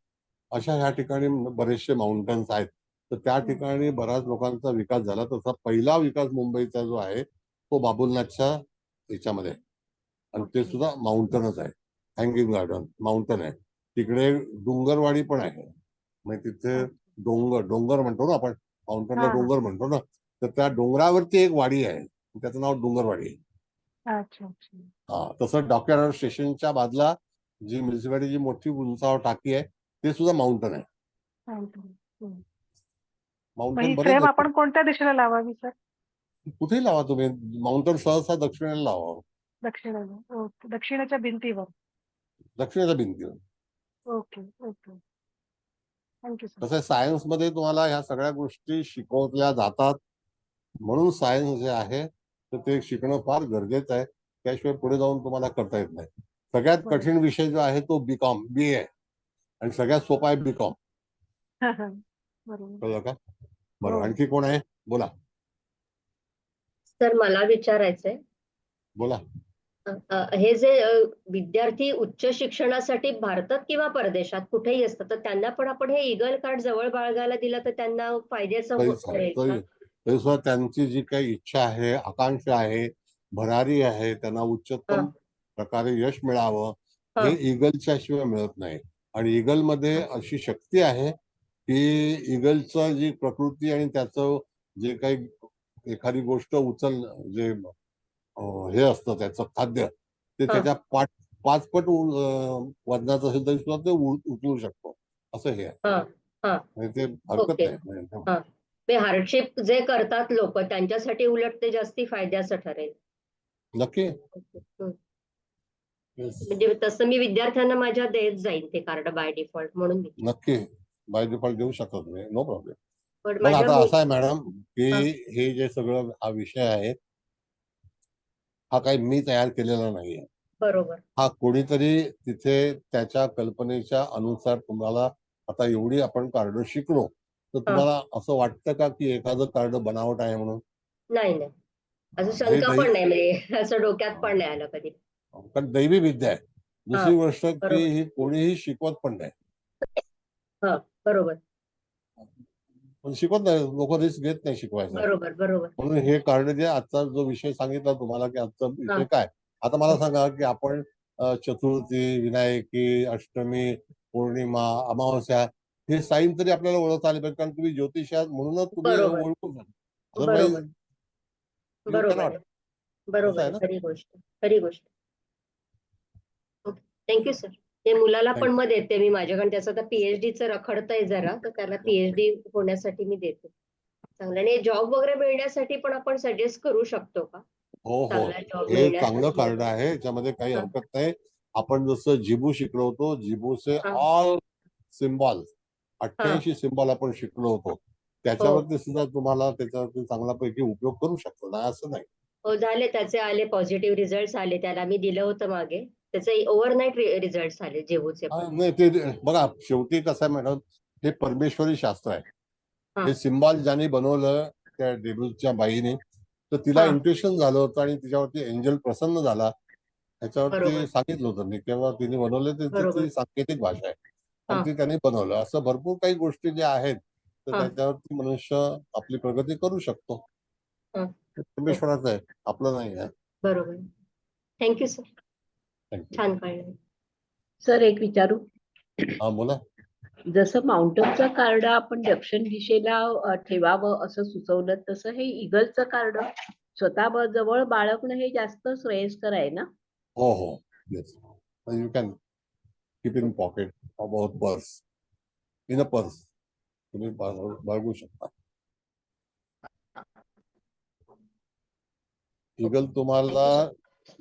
अशा ह्या ठिकाणी बरेचसे माउंटन्स आहेत. तर त्या ठिकाणी बऱ्याच लोकांचा विकास झाला. तसा पहिला विकास मुंबईचा जो आहे तो बाबुलनाथच्या ह्याच्यामध्ये, आणि ते सुद्धा माउंटनच आहे. हँगिंग गार्डन माउंटन आहे. तिकडे डोंगरवाडी पण आहे, म्हणजे तिथे डोंगर म्हणतो ना आपण, माउंटनला डोंगर म्हणतो ना, तर त्या डोंगरावरती एक वाडी आहे, त्याचं नाव डोंगरवाडी आहे. अच्छा अच्छा. हा, तसं डॉक्टर स्टेशनच्या बाजूला जी म्युन्सिपालिटीची मोठी उंचावर टाकी आहे ते सुद्धा माउंटन आहे. माउंटन बरेच फ्रेम आहेत. आपण कोणत्या दिशेला लावावी सर? कुठेही लावा तुम्ही, माउंटन सहसा दक्षिणेला लावा, दक्षिणेला. ओके, दक्षिणेच्या भिंतीवर. दक्षिणेच्या भिंतीवर. Okay okay. Thank you sir. तसं सायन्स मध्ये तुम्हाला ह्या सगळ्या गोष्टी शिकवल्या जातात, म्हणून सायन्स जे आहे तर ते शिकणं फार गरजेचं आहे. त्याशिवाय पुढे जाऊन तुम्हाला करता येत नाही. सगळ्यात कठीण विषय जो आहे तो बीकॉम, BA आहे, आणि सगळ्यात सोपा आहे बीकॉम. बरोबर. कळलं का? बरं, आणखी कोण आहे? बोला. सर मला विचारायचंय, बोला. हे जे विद्यार्थी उच्च शिक्षणासाठी भारतात किंवा परदेशात कुठेही असतात, तर त्यांना पण आपण हे ईगल कार्ड जवळ बाळगायला दिलं तर त्यांना फायद्याचं ठरेल का? तरी सुद्धा त्यांची जी काही इच्छा आहे, आकांक्षा आहे, भरारी आहे, त्यांना उच्चतम प्रकारे यश मिळावं, हे ईगलच्या शिवाय मिळत नाही. आणि ईगल मध्ये अशी शक्ती आहे की ईगलचं जी प्रकृती आणि त्याचं जे काही एखादी गोष्ट जे हे असतं त्याचं खाद्य, ते त्याच्या 5 पट वजनाचं असेल तरी सुद्धा ते उचलू शकतो, असं हे आहे. ते हरकत नाही. हार्डशिप जे करतात लोक त्यांच्यासाठी उलट ते जास्ती फायद्याचं ठरेल. नक्की. म्हणजे तसं मी विद्यार्थ्यांना माझ्या देत जाईल ते कार्ड बाय डिफॉल्ट, म्हणून नक्की बाय डिफॉल्ट देऊ शकत नाही, नो प्रॉब्लेम. पण पण आता असं आहे मॅडम की हे जे सगळं हा विषय आहे हा काही मी तयार केलेला नाहीये. बरोबर. हा कोणीतरी तिथे त्याच्या कल्पनेच्या अनुसार तुम्हाला, आता एवढी आपण कार्ड शिकलो तर तुम्हाला असं वाटतं का की एखादं कार्ड बनावट आहे म्हणून? नाही नाही, असं शंका पण नाही, म्हणजे असं डोक्यात पण नाही आलं कधी. कारण दैवी विद्या आहे. दुसरी गोष्ट की ही कोणीही शिकवत पण नाही. बरोबर. पण शिकवत नाही लोक, रिस्क घेत नाही शिकवायचं. बरोबर बरोबर. म्हणून हे कार्ड जे आजचा जो विषय सांगितला तुम्हाला की आजचा विषय काय, आता मला सांगा की आपण चतुर्थी, विनायकी, अष्टमी, पौर्णिमा, अमावस्या हे साईन तरी आपल्याला ओळखता आले पाहिजे, कारण तुम्ही ज्योतिषात म्हणूनच तुम्ही ओळखू शकता. बरोबर आहे आहे. ना? खरी गोष्ट, खरी गोष्ट. Okay, thank you sir. ते मुलाला पण मग देते मी, माझ्याकडे त्याचं आता पीएचडीचं रखडतंय जरा, तर त्याला पीएचडी होण्यासाठी मी देते. चांगलं. आणि जॉब वगैरे मिळण्यासाठी पण आपण सजेस्ट करू शकतो का? हो हो, चांगला जॉब हे चांगलं मिळण्यासाठी कार्ड वगैरे. आहे, याच्यामध्ये काही हा. हरकत नाही. आपण जसं जिबू शिकलो होतो, जिबूचे हा. ऑल सिम्बॉल हा. 88 सिम्बॉल आपण शिकलो होतो, हो त्याच्यावरती सुद्धा तुम्हाला त्याच्यावरती चांगल्यापैकी उपयोग करू शकतो, नाही असं नाही. हो, झाले त्याचे, आले पॉझिटिव्ह रिझल्ट आले. त्याला मी दिलं होतं मागे, त्याचे ओव्हरनाईट रिझल्ट आले जेबूचे पण. नाही ते बघा, शेवटी कसं आहे मॅडम, हे परमेश्वरी शास्त्र आहे. हा. हे सिम्बॉल ज्याने बनवलं त्या डेब्यूच्या बाईने, तर तिला हा. इंट्युशन झालं होतं आणि तिच्यावरती एंजल प्रसन्न झाला. ह्याच्यावरती बरोबर सांगितलं होतं मी, तेव्हा तिने बनवलं, बरोबर. ती सांकेतिक भाषा आहे आणि हा. ती त्यांनी बनवलं. असं भरपूर काही गोष्टी ज्या आहेत, तर हा. त्याच्यावरती मनुष्य आपली प्रगती करू शकतो. हा. परमेश्वराचं आहे, आपलं नाही आहे. बरोबर. Thank you sir. थँक्यू. छान कळलं. सर एक विचारू, हा बोला. जसं माउंटनचं कार्ड आपण दक्षिण दिशेला ठेवावं असं सुचवलं, तसं हे इगलचं कार्ड स्वतः जवळ बाळगणं हे जास्त श्रेयस्कर आहे ना? हो हो, yes, you can keep in pocket about purse, in a purse तुम्ही बाळगू शकता. इगल तुम्हाला,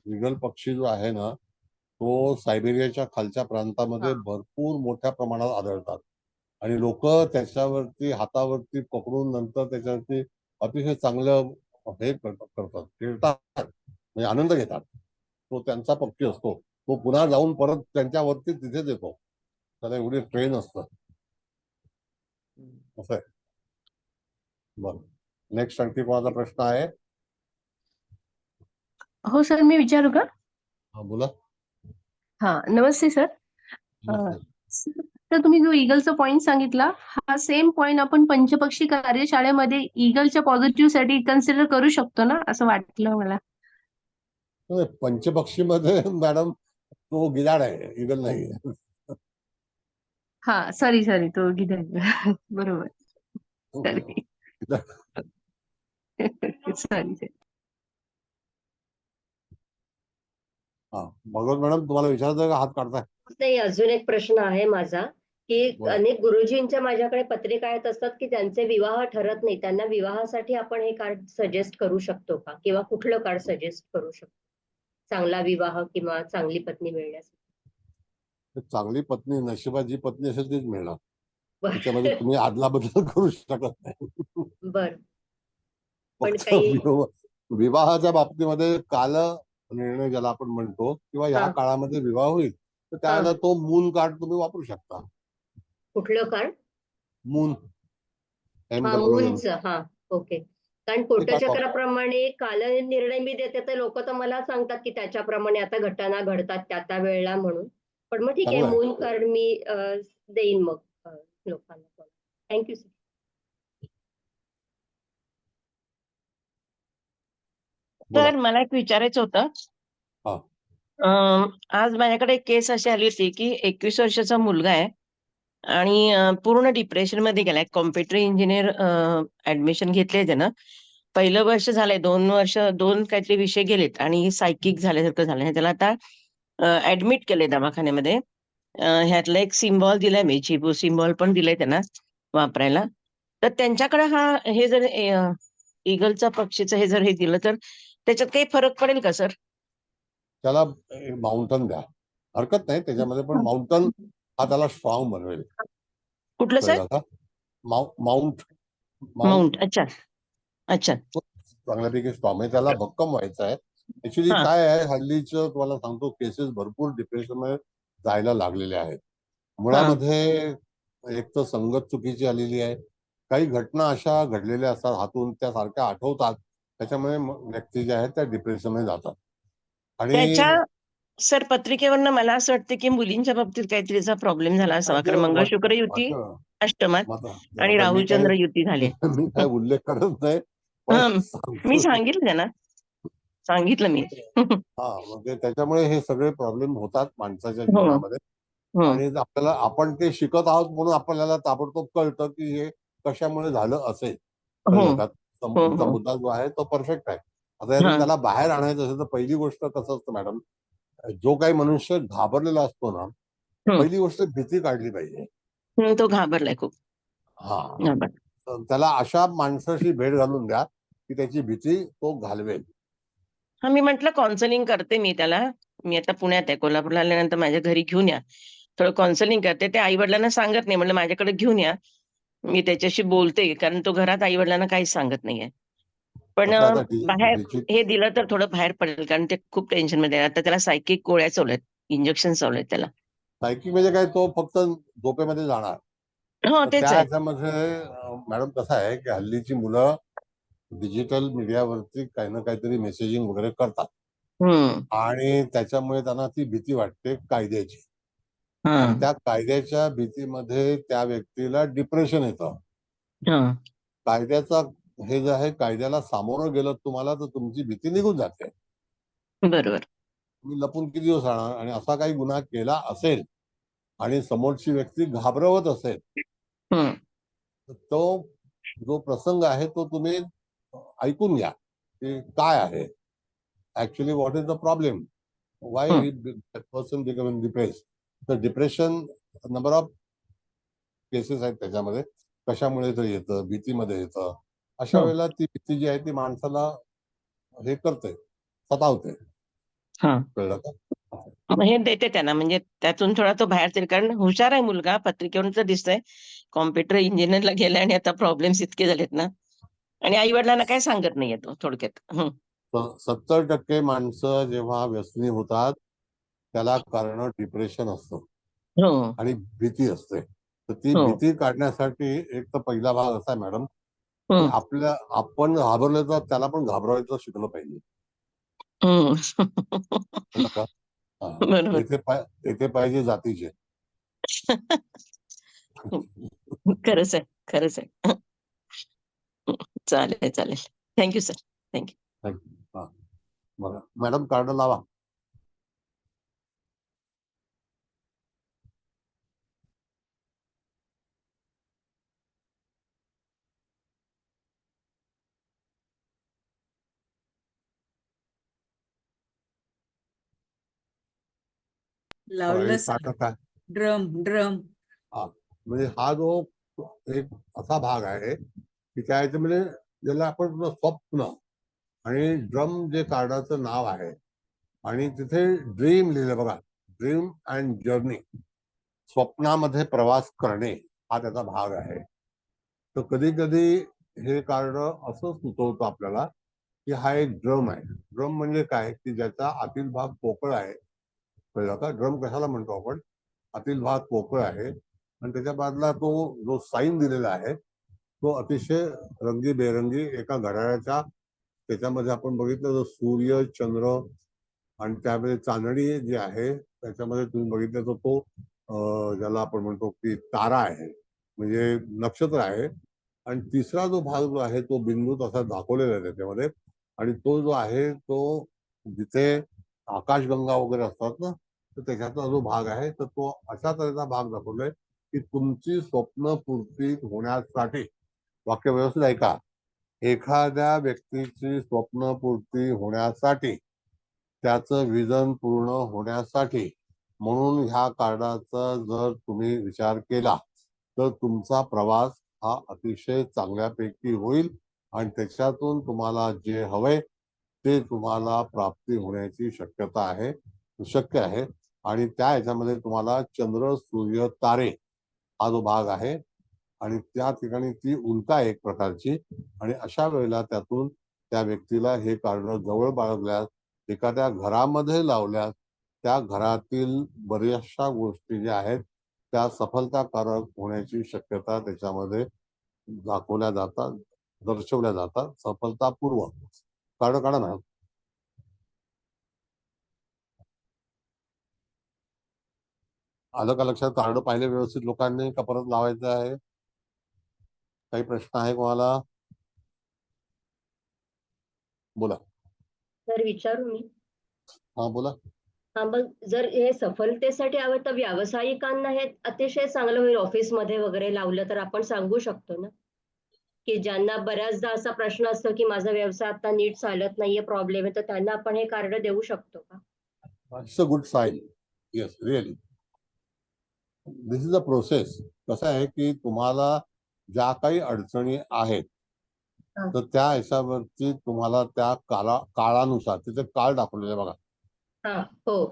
इगल पक्षी जो आहे ना, तो सायबेरियाच्या खालच्या प्रांतामध्ये हा. भरपूर मोठ्या प्रमाणात आढळतात आणि लोक त्याच्यावरती हातावरती पकडून नंतर त्याच्यावरती अतिशय चांगलं हे करतात, खेळतात, म्हणजे आनंद घेतात. तो त्यांचा पक्षी असतो, तो पुन्हा जाऊन परत त्यांच्यावरती तिथेच येतो, त्याला एवढी ट्रेन असतं. असं आहे. बरं, नेक्स्ट आणखी कोणाचा प्रश्न आहे? हो सर, मी विचारू का? हा बोला. हा, नमस्ते सर. सर, तर तुम्ही जो ईगलचा पॉइंट सांगितला, हा सेम पॉइंट आपण पंचपक्षी कार्यशाळेमध्ये ईगलच्या पॉझिटिव्ह साठी कन्सिडर करू शकतो ना, असं वाटलं मला. पंचपक्षी मध्ये मॅडम तो गिधाड आहे, इगल नाही. हा, सॉरी सॉरी, तो गिधाड. बरोबर. Sorry sorry. हा, भगवत मॅडम तुम्हाला विचारायचं का, हात काढताय? नाही, अजून एक प्रश्न आहे माझा, की बोला. अनेक गुरुजींच्या माझ्याकडे पत्रिका येत असतात की त्यांचे विवाह ठरत नाही, त्यांना विवाहासाठी आपण हे कार्ड सजेस्ट करू शकतो का, किंवा कुठलं कार्ड सजेस्ट करू शकतो चांगला विवाह किंवा चांगली पत्नी मिळण्यासाठी? चांगली पत्नी, नशिबात जी पत्नी असेल तीच मिळणार, बर. त्याच्यामध्ये तुम्ही आदला बदल करू शकत नाही. बर. पण फक्त काही विवाहाच्या बाबतीमध्ये काल निर्णय ज्याला आपण म्हणतो, किंवा ह्या हा. काळामध्ये विवाह होईल, तर त्याला तो मून कार्ड तुम्ही वापरू शकता. कुठलं कार्ड? मून, हा, मूनचं. हा, ओके. कारण ते कार्ड कोटचक्राप्रमाणे काल निर्णय मी देते, तर लोक तर मला सांगतात की त्याच्याप्रमाणे आता घटना घडतात त्या वेळेला म्हणून. पण मग ठीक आहे, चांगलं आहे. मून कार्ड मी देईन मग लोकांना. Thank you sir. बोला. तर मला एक विचारायचं होतं. हा. आज माझ्याकडे एक केस अशी आली होती की 21 वर्षाचा मुलगा आहे आणि पूर्ण डिप्रेशन मध्ये गेलाय. कॉम्प्युटर इंजिनियर ऍडमिशन घेतले त्यानं. पहिलं वर्ष झालंय, 2 काहीतरी विषय गेलेत आणि सायकिक झाल्यासारखं झालंय. त्याला आता ऍडमिट केलंय दवाखान्यामध्ये. ह्यातला एक सिम्बॉल दिलाय मी, चिबू सिम्बॉल पण दिलाय त्यांना वापरायला. तर त्यांच्याकडे हे जर ईगलचा पक्षीचं हे जर हे दिलं तर त्याच्यात काही फरक पडेल का सर? त्याला माउंटन द्या, हरकत नाही त्याच्यामध्ये, पण माउंटन हा त्याला स्ट्रॉंग बनवेल. कुठलं सर? कळलं का? Mount mount. अच्छा अच्छा. चांगल्यापैकी स्ट्रॉंग आहे, त्याला भक्कम व्हायचं आहे. ऍक्च्युली हा. काय आहे, हल्लीचं तुम्हाला सांगतो, केसेस भरपूर डिप्रेशन मध्ये जायला लागलेले आहेत. मुळामध्ये एक तर संगत चुकीची आलेली आहे, काही घटना अशा घडलेल्या असतात हातून, त्या सारख्या आठवतात, त्याच्यामुळे व्यक्ती जे आहेत त्या डिप्रेशन मध्ये जातात. आणि त्याच्या सर पत्रिकेवरनं मला असं वाटतं की मुलींच्या बाबतीत काहीतरी त्याचा प्रॉब्लेम झाला असावा, कारण मंगळशुक्र युती अष्टमात आणि राहुचंद्र युती झाली. मी काय उल्लेख करत नाही, मी सांगितलं त्यांना, सांगितलं मी. हा, म्हणजे त्याच्यामुळे हे सगळे प्रॉब्लेम होतात माणसाच्या जीवनामध्ये. आणि आपल्याला, आपण ते शिकत आहोत म्हणून आपल्याला ताबडतोब कळतं की हे कशामुळे झालं असेल. कळलं का? तुमचा मुद्दा जो आहे तो परफेक्ट आहे. आता यातून हा. त्याला बाहेर आणायचं असेल तर पहिली गोष्ट कसं असतं मॅडम, जो काही मनुष्य घाबरलेला असतो ना, पहिली गोष्ट भीती काढली पाहिजे. तो घाबरलाय खूप. हा, घाबर तर त्याला अशा माणसाशी भेट घालून द्या की त्याची भीती तो घालवेल. हा, मी म्हंटल काउन्सिलिंग करते मी त्याला. मी आता पुण्यात आहे, कोल्हापूरला आल्यानंतर माझ्या घरी घेऊन या, थोडं काउन्सिलिंग करते. ते आई वडिलांना सांगत नाही, म्हटलं माझ्याकडे घेऊन या, मी त्याच्याशी बोलते, कारण तो घरात आई वडिलांना काहीच सांगत नाहीये. पण कसं आता बाहेर डिजिट हे दिलं तर थोडं बाहेर पडेल, कारण ते खूप टेन्शन मध्ये आहे. आता त्याला सायकिक गोळ्या चालू आहेत, इंजेक्शन चालू आहेत त्याला. सायकिक म्हणजे काय, तो फक्त झोपेमध्ये जाणार. हो, तर तेच त्या आहे. ह्याच्यामध्ये मॅडम कसं आहे की हल्लीची मुलं डिजिटल मीडियावरती काही ना काहीतरी मेसेजिंग वगैरे करतात आणि त्याच्यामुळे त्यांना ती भीती वाटते कायद्याची, आणि त्या कायद्याच्या भीतीमध्ये त्या व्यक्तीला डिप्रेशन येतं. कायद्याचा हे जे आहे, कायद्याला सामोरं गेलं तुम्हाला तर तुमची भीती निघून जाते. बरोबर. तुम्ही लपून किती दिवस राहणार, आणि असा काही गुन्हा केला असेल आणि समोरची व्यक्ती घाबरवत असेल तर तो जो प्रसंग आहे तो तुम्ही ऐकून घ्या की काय आहे actually, what is the problem, Y person becoming depressed. तर डिप्रेशन नंबर ऑफ केसेस आहेत त्याच्यामध्ये, कशामुळे तर येतं, भीतीमध्ये येतं. अशा वेळेला ती भीती जी आहे ती माणसाला हे करते, सतावते. कळलं का? मग हे देते त्यांना, म्हणजे त्यातून थोडा तो बाहेर तरी, कारण हुशार आहे मुलगा, पत्रिकेवरून तर दिसतंय. कॉम्प्युटर इंजिनियरला गेलाय आणि आता प्रॉब्लेम्स इतके झालेत ना, आणि आई वडिलांना काय सांगत नाहीये तो थोडक्यात. 70% माणसं जेव्हा व्यसनी होतात त्याला कारण डिप्रेशन असतं आणि भीती असते. तर ती भीती काढण्यासाठी एक तर पहिला भाग असा आहे मॅडम की आपण घाबरलो तर त्याला पण घाबरवायचं शिकलं पाहिजे. कळलं का? बरोबर. येथे पाहिजे जातीचे. खरंच आहे, खरंच आहे. चालेल, चालेल. Thank you sir, thank you. बघा मॅडम, कार्ड लावा. लावलं हे सर. कार्ड काय, ड्रम ड्रम म्हणजे हा जो एक असा भाग आहे की त्या ह्याच्यामध्ये ज्याला आपण स्वप्न, आणि ड्रम जे कार्डाचं नाव आहे, आणि तिथे ड्रीम लिहिलं बघा, ड्रीम अँड जर्नी, स्वप्नामध्ये प्रवास करणे हा त्याचा भाग आहे. तर कधी कधी हे कार्ड असं सुचवतं आपल्याला की हा एक ड्रम आहे. ड्रम म्हणजे काय की ज्याचा आतील भाग पोकळ आहे. कळलं का? ड्रम कशाला म्हणतो आपण, आतील भाग पोकळ आहे, आणि त्याच्या बाजूला तो जो साईन दिलेला आहे तो अतिशय रंगीबेरंगी एका घड्याळाच्या त्याच्यामध्ये आपण बघितलं तर सूर्य, चंद्र आणि त्यामध्ये चांदणी जी आहे त्याच्यामध्ये तुम्ही बघितलं तर तो ज्याला आपण म्हणतो की तारा आहे, म्हणजे नक्षत्र आहे. आणि तिसरा जो भाग जो आहे तो बिंदू तसा दाखवलेला आहे त्याच्यामध्ये, आणि तो जो आहे तो जिथे आकाशगंगा वगैरे असतात ना, तर त्याच्यातला जो भाग आहे तर तो अशा तऱ्हेचा भाग दाखवलाय की तुमची स्वप्न पूर्ती होण्यासाठी, वाक्य व्यवस्थित ऐका, एखाद्या व्यक्तीची स्वप्नपूर्ती होण्यासाठी, त्याचं विजन पूर्ण होण्यासाठी, म्हणून ह्या कार्डाचा जर तुम्ही विचार केला तर तुमचा प्रवास हा अतिशय चांगल्यापैकी होईल, आणि त्याच्यातून तुम्हाला जे हवंय ते तुम्हाला प्राप्ती होण्याची शक्यता आहे, शक्य आहे. आणि त्या ह्याच्यामध्ये तुम्हाला चंद्र, सूर्य, तारे हा जो भाग आहे, आणि त्या ठिकाणी ती उल्का आहे एक प्रकारची, आणि अशा वेळेला त्यातून त्या व्यक्तीला हे कार्ड जवळ बाळगल्यास, एखाद्या घरामध्ये लावल्यास, त्या घरातील बऱ्याचशा गोष्टी ज्या आहेत त्या सफलताकारक होण्याची शक्यता त्याच्यामध्ये दाखवल्या जातात, दर्शवल्या जातात, सफलतापूर्वक. कार्ड काढा ना. आलं का लक्षात? कार्ड पाहिले व्यवस्थित लोकांनी का परत लावायचं आहे? काही प्रश्न आहे कोणाला? बोला. तर विचारू मी. हा बोला. हा, मग जर हे सफलतेसाठी हवं तर व्यावसायिकांना हे अतिशय चांगलं होईल, ऑफिसमध्ये वगैरे लावलं तर आपण सांगू शकतो ना. की ज्यांना बऱ्याचदा असा प्रश्न असतो की माझा व्यवसाय आता नीट चालत नाहीये, प्रॉब्लेम आहे, तर त्यांना आपण हे कार्ड देऊ शकतो का? It's a good sign. Yes, really. This is a process. कसं आहे की तुम्हाला ज्या काही अडचणी आहेत हा. तर त्या ह्याच्यावरती तुम्हाला त्या काळानुसार तिथे काळ दाखवलेलं आहे बघा. हा. हो.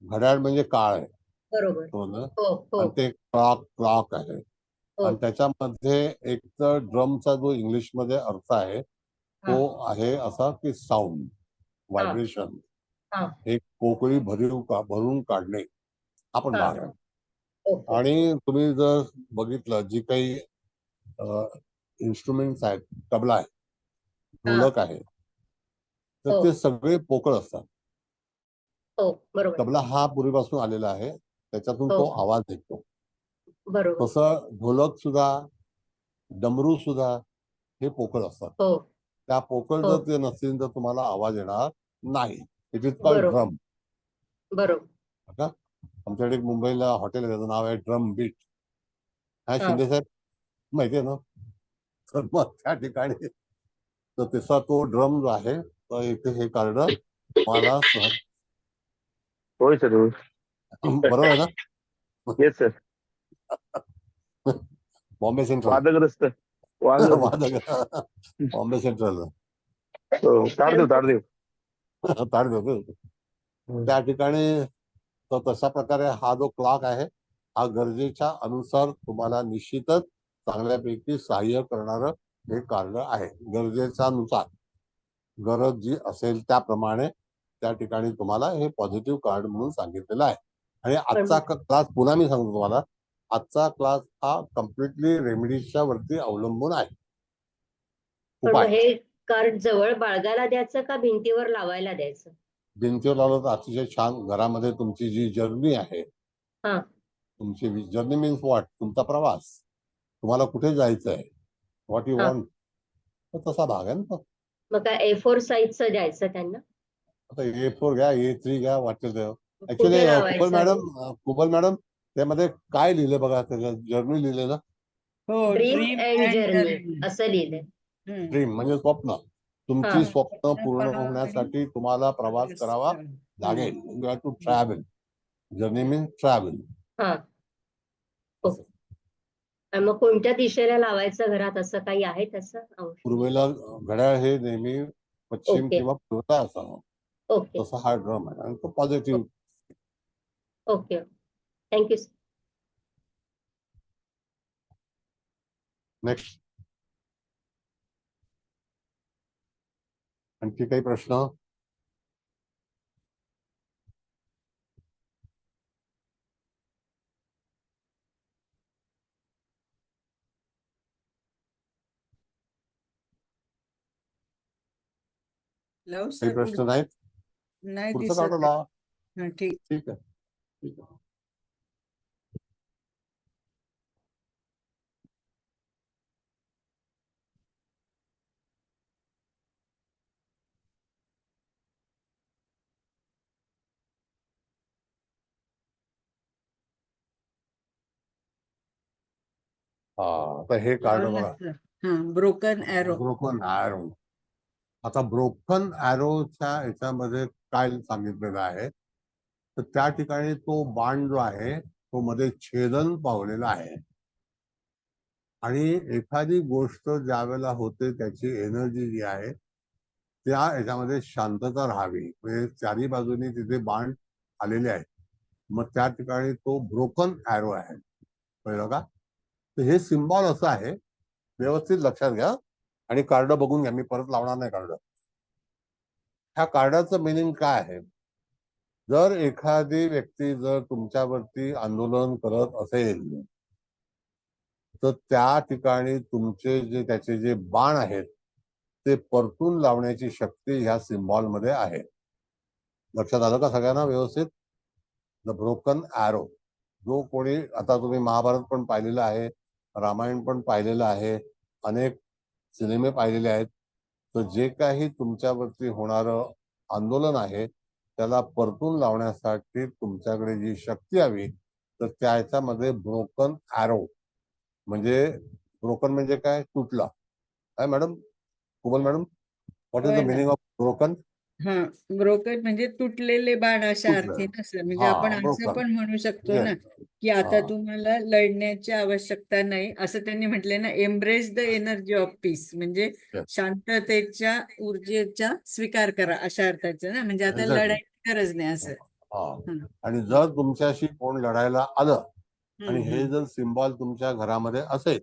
घड्याळ म्हणजे काळ आहे. बरोबर. हो ना? हो. हो. आणि ते क्लॉक आहे. हो. आणि त्याच्यामध्ये एक तर ड्रमचा जो इंग्लिशमध्ये अर्थ आहे तो आहे असा की साऊंड, व्हायब्रेशन, हा. एक पोकळी भरून काढणे हा पण हा. भाग आहे. ओके. आणि तुम्ही जर बघितलं जी काही इन्स्ट्रुमेंट्स आहेत, तबला आहे, ढोलक आहे, तर हो. ते सगळे पोकळ असतात. हो. बरोबर. तबला हा पूर्वीपासून आलेला आहे, त्याच्यातून हो. तो आवाज येतो. बरोबर. तसं ढोलक सुद्धा, डमरू सुद्धा हे पोकळ असतात. हो. त्या पोकळ हो. जर ते नसतील तर तुम्हाला आवाज येणार नाही. इट इज कॉल्ड बरोबर. ड्रम. बरोबर. आमच्याकडे एक मुंबईला हॉटेल आहे, त्याचं नाव आहे ड्रम बीट. हा हा. शिंदे साहेब माहितीये ना? तर मग त्या ठिकाणी तर तसा तो ड्रम जो आहे तर इथे हे कार्ड मला सहज होय सर, होय. बरोबर आहे ना? Yes sir. बॉम्बे सेंट्रल. वादग्रस्त बॉम्बे सेंट्रल ताडदेव. त्या ठिकाणी तर तशा प्रकारे हा जो क्लॉक आहे हा गरजेच्या अनुसार तुम्हाला निश्चितच चांगल्यापैकी सहाय्य करणारं हे कार्ड आहे. गरजेच्या नुसार गरज जी असेल त्याप्रमाणे त्या ठिकाणी तुम्हाला हे पॉझिटिव्ह कार्ड म्हणून सांगितलेलं आहे. आणि आजचा क्लास पुन्हा मी सांगतो तुम्हाला, आजचा क्लास हा कम्प्लिटली रेमेडीजच्या वरती अवलंबून आहे. पण उपाय हे कार्ड जवळ बाळगायला द्यायचं का भिंतीवर लावायला द्यायचं? भिंतीवर लावलं तर अतिशय छान. घरामध्ये तुमची जी जर्नी आहे, हा. तुमची जर्नी मीन्स व्हॉट, तुमचा प्रवास, तुम्हाला कुठे जायचं आहे, व्हॉट यू हा. वॉन्ट, तर तसा भाग आहे ना तो. मग काय A4 साईजचं द्यायचं त्यांना? आता A4 घ्या, A3 घ्या, वाटेल ते. ऍक्च्युली कुठे लावायचं? कुबल मॅडम त्यामध्ये काय लिहिले बघा, त्याच्यात जर्नी लिहिले ना. हो, dream dream and and journey असं लिहिलंय. ड्रीम म्हणजे स्वप्न. तुमची हा. स्वप्न पूर्ण होण्यासाठी तुम्हाला प्रवास करावा लागेल. You have to travel. Journey means travel. हा. ओके. आणि मग कोणत्या दिशेला लावायचं घरात, असं काही आहे तसं अंश? पूर्वेला घड्याळ हे नेहमी पश्चिम ओके. किंवा पूर्वेला असावं, ओके. तसा हा ड्रम आहे आणि तो पॉझिटिव्ह. ओके. थँक्यू. नेक्स्ट. आणखी काही प्रश्न? लावू काही सर, प्रश्न नाहीत? नाही पुढचं दिसत. कार्ड लावा. हा, ठीक. ठीक आहे, ठीक आहे. हा, तर हे कार्ड बघा, ब्रोकन एरो. Broken arrow. आता ब्रोकन ॲरोच्या याच्यामध्ये काय सांगितलेलं आहे, तर त्या ठिकाणी तो बाण जो आहे तो मध्ये छेदन पावलेला आहे. आणि एखादी गोष्ट ज्या वेळेला होते त्याची एनर्जी जी आहे त्या याच्यामध्ये शांतता राहावी, म्हणजे चारी बाजूनी तिथे बाण आलेले आहेत. मग त्या ठिकाणी तो ब्रोकन ॲरो आहे, कळलं का? तर हे सिम्बॉल असं आहे, व्यवस्थित लक्षात घ्या आणि कार्ड बघून घ्या. मी परत लावणार नाही कार्ड. ह्या कार्डाचं मिनिंग काय आहे? जर एखादी व्यक्ती जर तुमच्यावरती आंदोलन करत असेल तर त्या ठिकाणी तुमचे त्याचे जे बाण आहेत ते परतून लावण्याची शक्ती ह्या सिम्बॉल मध्ये आहे. लक्षात आलं का सगळ्यांना व्यवस्थित? The broken arrow. जो कोणी, आता तुम्ही महाभारत पण पाहिलेलं आहे, रामायण पण पाहिलेलं आहे, अनेक सिनेमे पाहिलेले आहेत. तर जे काही तुमच्यावरती होणारं आंदोलन आहे त्याला परतून लावण्यासाठी तुमच्याकडे जी शक्ती हवी तर त्याच्यामध्ये ब्रोकन ॲरो म्हणजे, ब्रोकन म्हणजे काय? तुटला. काय madam, Kubal madam, what is होय द ना. Meaning of broken? हा, ब्रोकन म्हणजे तुटलेले बाण अशा अर्थी तुटलेलं. नसतं. म्हणजे हा, आपण असं broken. पण म्हणू शकतो ना Yes. की आता हा. तुम्हाला लढण्याची आवश्यकता नाही, असं त्यांनी म्हटलंय ना, embrace the energy of peace, म्हणजे Yes. शांततेच्या ऊर्जेचा स्वीकार करा अशा अर्थाचं ना, म्हणजे आता Exactly. लढायची गरज नाही असं. हा. हं. आणि जर तुमच्याशी कोण लढायला आलं आणि हम्म, हे हम्म, जर सिम्बॉल तुमच्या घरामध्ये असेल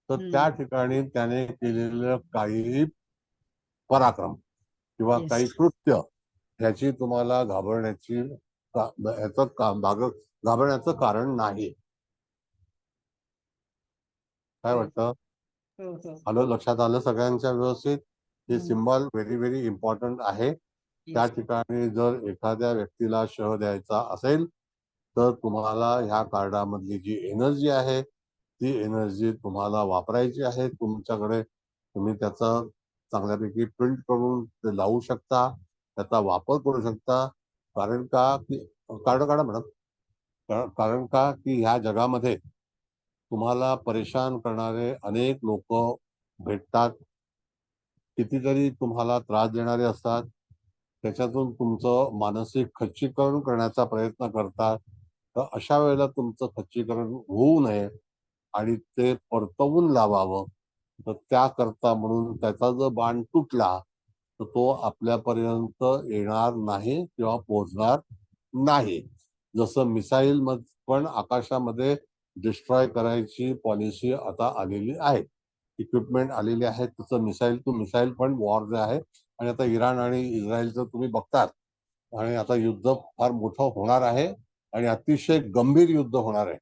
तर त्या हम्म. ठिकाणी त्याने केलेलं काही पराक्रम किंवा Yes. काही कृत्य ह्याची तुम्हाला घाबरण्याचं कारण नाही. काय हो. वाटतं? हो, हो. आलं, लक्षात आलं सगळ्यांच्या व्यवस्थित? हे हम्म. सिम्बॉल व्हेरी व्हेरी इम्पॉर्टंट आहे. त्या Yes. ठिकाणी जर एखाद्या व्यक्तीला शह द्यायचा असेल तर तुम्हाला ह्या कार्डामधली जी एनर्जी आहे ती एनर्जी तुम्हाला वापरायची आहे. तुमच्याकडे तुम्ही त्याचा चांगल्यापैकी प्रिंट करून ते लावू शकता, त्याचा वापर करू शकता. कारण का की कार्ड काढा मॅडम. कारण का की ह्या जगामध्ये तुम्हाला परेशान करणारे अनेक लोक भेटतात, कितीतरी तुम्हाला त्रास देणारे असतात, त्याच्यातून तुमचं मानसिक खच्चीकरण करण्याचा प्रयत्न करतात. तर अशा वेळेला तुमचं खच्चीकरण होऊ नये आणि ते परतवून लावावं, तर त्याकरता म्हणून त्याचा जर बाण तुटला तर तो आपल्यापर्यंत येणार नाही किंवा पोहोचणार नाही. जसं मिसाईल पण आकाशामध्ये डिस्ट्रॉय करायची पॉलिसी आता आलेली आहे, इक्विपमेंट आलेली आहे. तसं मिसाईल टू मिसाईल पण वॉर जे आहे, आणि आता इराण आणि इस्रायलचं तुम्ही बघतात, आणि आता युद्ध फार मोठं होणार आहे आणि अतिशय गंभीर युद्ध होणार आहे.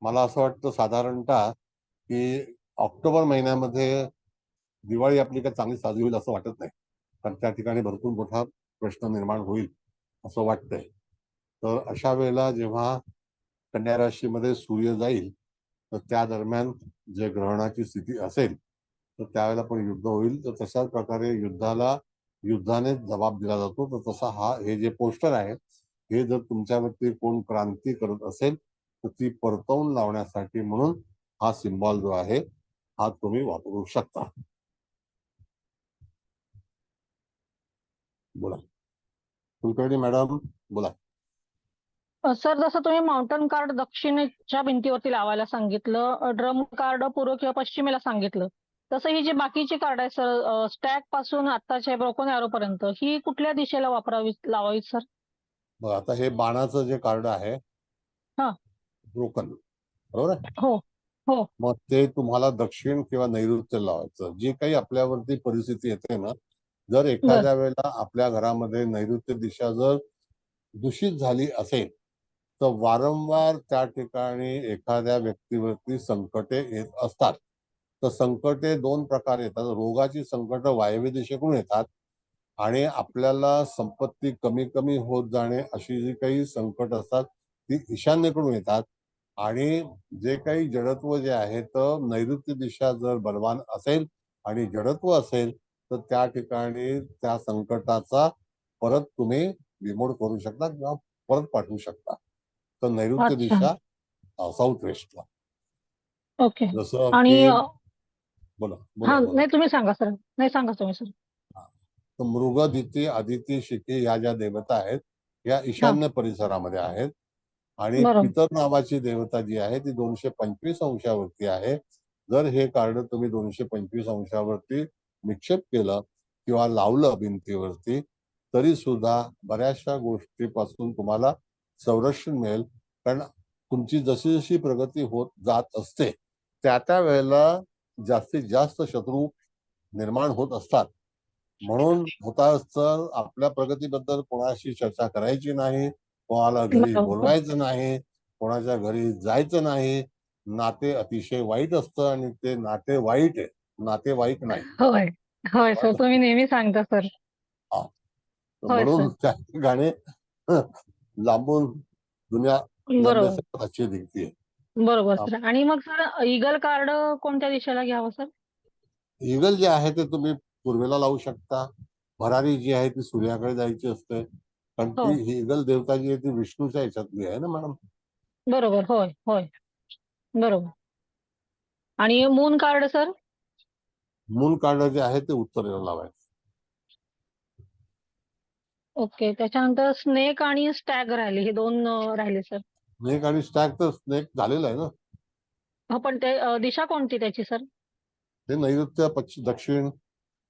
मला असं वाटतं साधारणतः की ऑक्टोबर महिन्यामध्ये दिवाळी आपली काही चांगली साजरी होईल असं वाटत नाही, कारण त्या ठिकाणी भरपूर मोठा प्रश्न निर्माण होईल असं वाटतंय. तर अशा वेळेला जेव्हा कन्या राशीमध्ये सूर्य जाईल तर त्या दरम्यान जे ग्रहणाची स्थिती असेल तर त्यावेळेला पण युद्ध होईल. तर तशाच प्रकारे युद्धाने जबाब दिला जातो. तर तसा हे जे पोस्टर आहे हे जर तुमच्यावरती कोण क्रांती करत असेल तर ती परतवून लावण्यासाठी म्हणून हा सिम्बॉल जो आहे हा तुम्ही वापरू शकता. बोला कुलकर्णी मॅडम, बोला. सर, जसं तुम्ही माउंटन कार्ड दक्षिणेच्या भिंतीवरती लावायला सांगितलं, ड्रम कार्ड पूर्व किंवा पश्चिमेला सांगितलं, तसं ही जी बाकीची कार्ड आहे सर, स्टॅक पासून आत्ताच्या ब्रोकन एरो पर्यंत, ही कुठल्या दिशेला लावावीत सर? बघ, आता हे बाणाचं जे कार्ड आहे हा. ब्रोकन, बरोबर आहे. हो हो. मग ते तुम्हाला दक्षिण किंवा नैऋत्य लावायचं. जी काही आपल्यावरती परिस्थिती येते ना, जर एखाद्या वेळेला आपल्या घरामध्ये नैऋत्य दिशा जर दूषित झाली असेल तर वारंवार त्या ठिकाणी एखाद्या व्यक्तीवरती संकटे येत असतात. तर संकटे दोन प्रकारे येतात. रोगाची संकट वायव्य दिशेकडून येतात आणि आपल्याला संपत्ती कमी कमी होत जाणे अशी जी काही संकट असतात ती ईशान्येकडून येतात. आणि जे काही जडत्व जे आहे तर नैऋत्य दिशा जर बलवान असेल आणि जडत्व असेल तर त्या ठिकाणी त्या संकटाचा परत तुम्ही विमोड करू शकता किंवा परत पाठवू शकता. तर नैऋत्य अच्छा. दिशा साऊथ वेस्टला. ओके. जसं आणि की बोला बोला हा, बोला. नाही तुम्ही सांगा सर. नाही, सांगा तुम्ही सर. तर मृग, दिती, आदिती, शिखी ह्या ज्या देवता आहेत या ईशान्य परिसरामध्ये आहेत. आणि बरोबर. पितर नावाची देवता जी आहे ती 225 अंशावरती आहे. जर हे कार्ड तुम्ही 225 अंशावरती निक्षेप केलं किंवा लावलं भिंतीवरती तरी सुद्धा बऱ्याचशा गोष्टीपासून तुम्हाला संरक्षण मिळेल. कारण तुमची जशी जशी प्रगती होत जात असते त्या वेळेला जास्तीत जास्त शत्रू निर्माण होत असतात. म्हणून होता असतं आपल्या प्रगतीबद्दल कोणाशी चर्चा करायची नाही, कोणाला घरी बरोबर. बोलवायचं नाही, कोणाच्या घरी जायचं नाही. नाते अतिशय वाईट असतं आणि ते नाते वाईट आहे, नातेवाईक नाही. होय होय सर, तुम्ही नेहमी सांगता सर. हा. तर होय म्हणून सर. त्या ठिकाणी लांबून दुनिया लंबे बरोबर. से अच्छी दिखती है. बरोबर सर. आणि मग सर, ईगल कार्ड कोणत्या दिशेला घ्यावं सर? ईगल जे आहे ते तुम्ही पूर्वेला लावू शकता. भरारी जी आहे ती सूर्याकडे जायची असते, कारण हो. ती ही ईगल देवता जी आहे ती विष्णूच्या ह्याच्यातली आहे ना मॅडम. बरोबर. होय होय. बरोबर. आणि मून कार्ड सर? मूल कार्ड जे आहे ते उत्तरेला लावायचं. ओके. त्याच्यानंतर स्नेक आणि स्टॅग राहिले, हे दोन राहिले सर. स्नेक आणि स्टॅग तर स्नेक झालेलं आहे ना, हो, पण ते दिशा कोणती त्याची सर? ते नैऋत्य पश्चिम दक्षिण.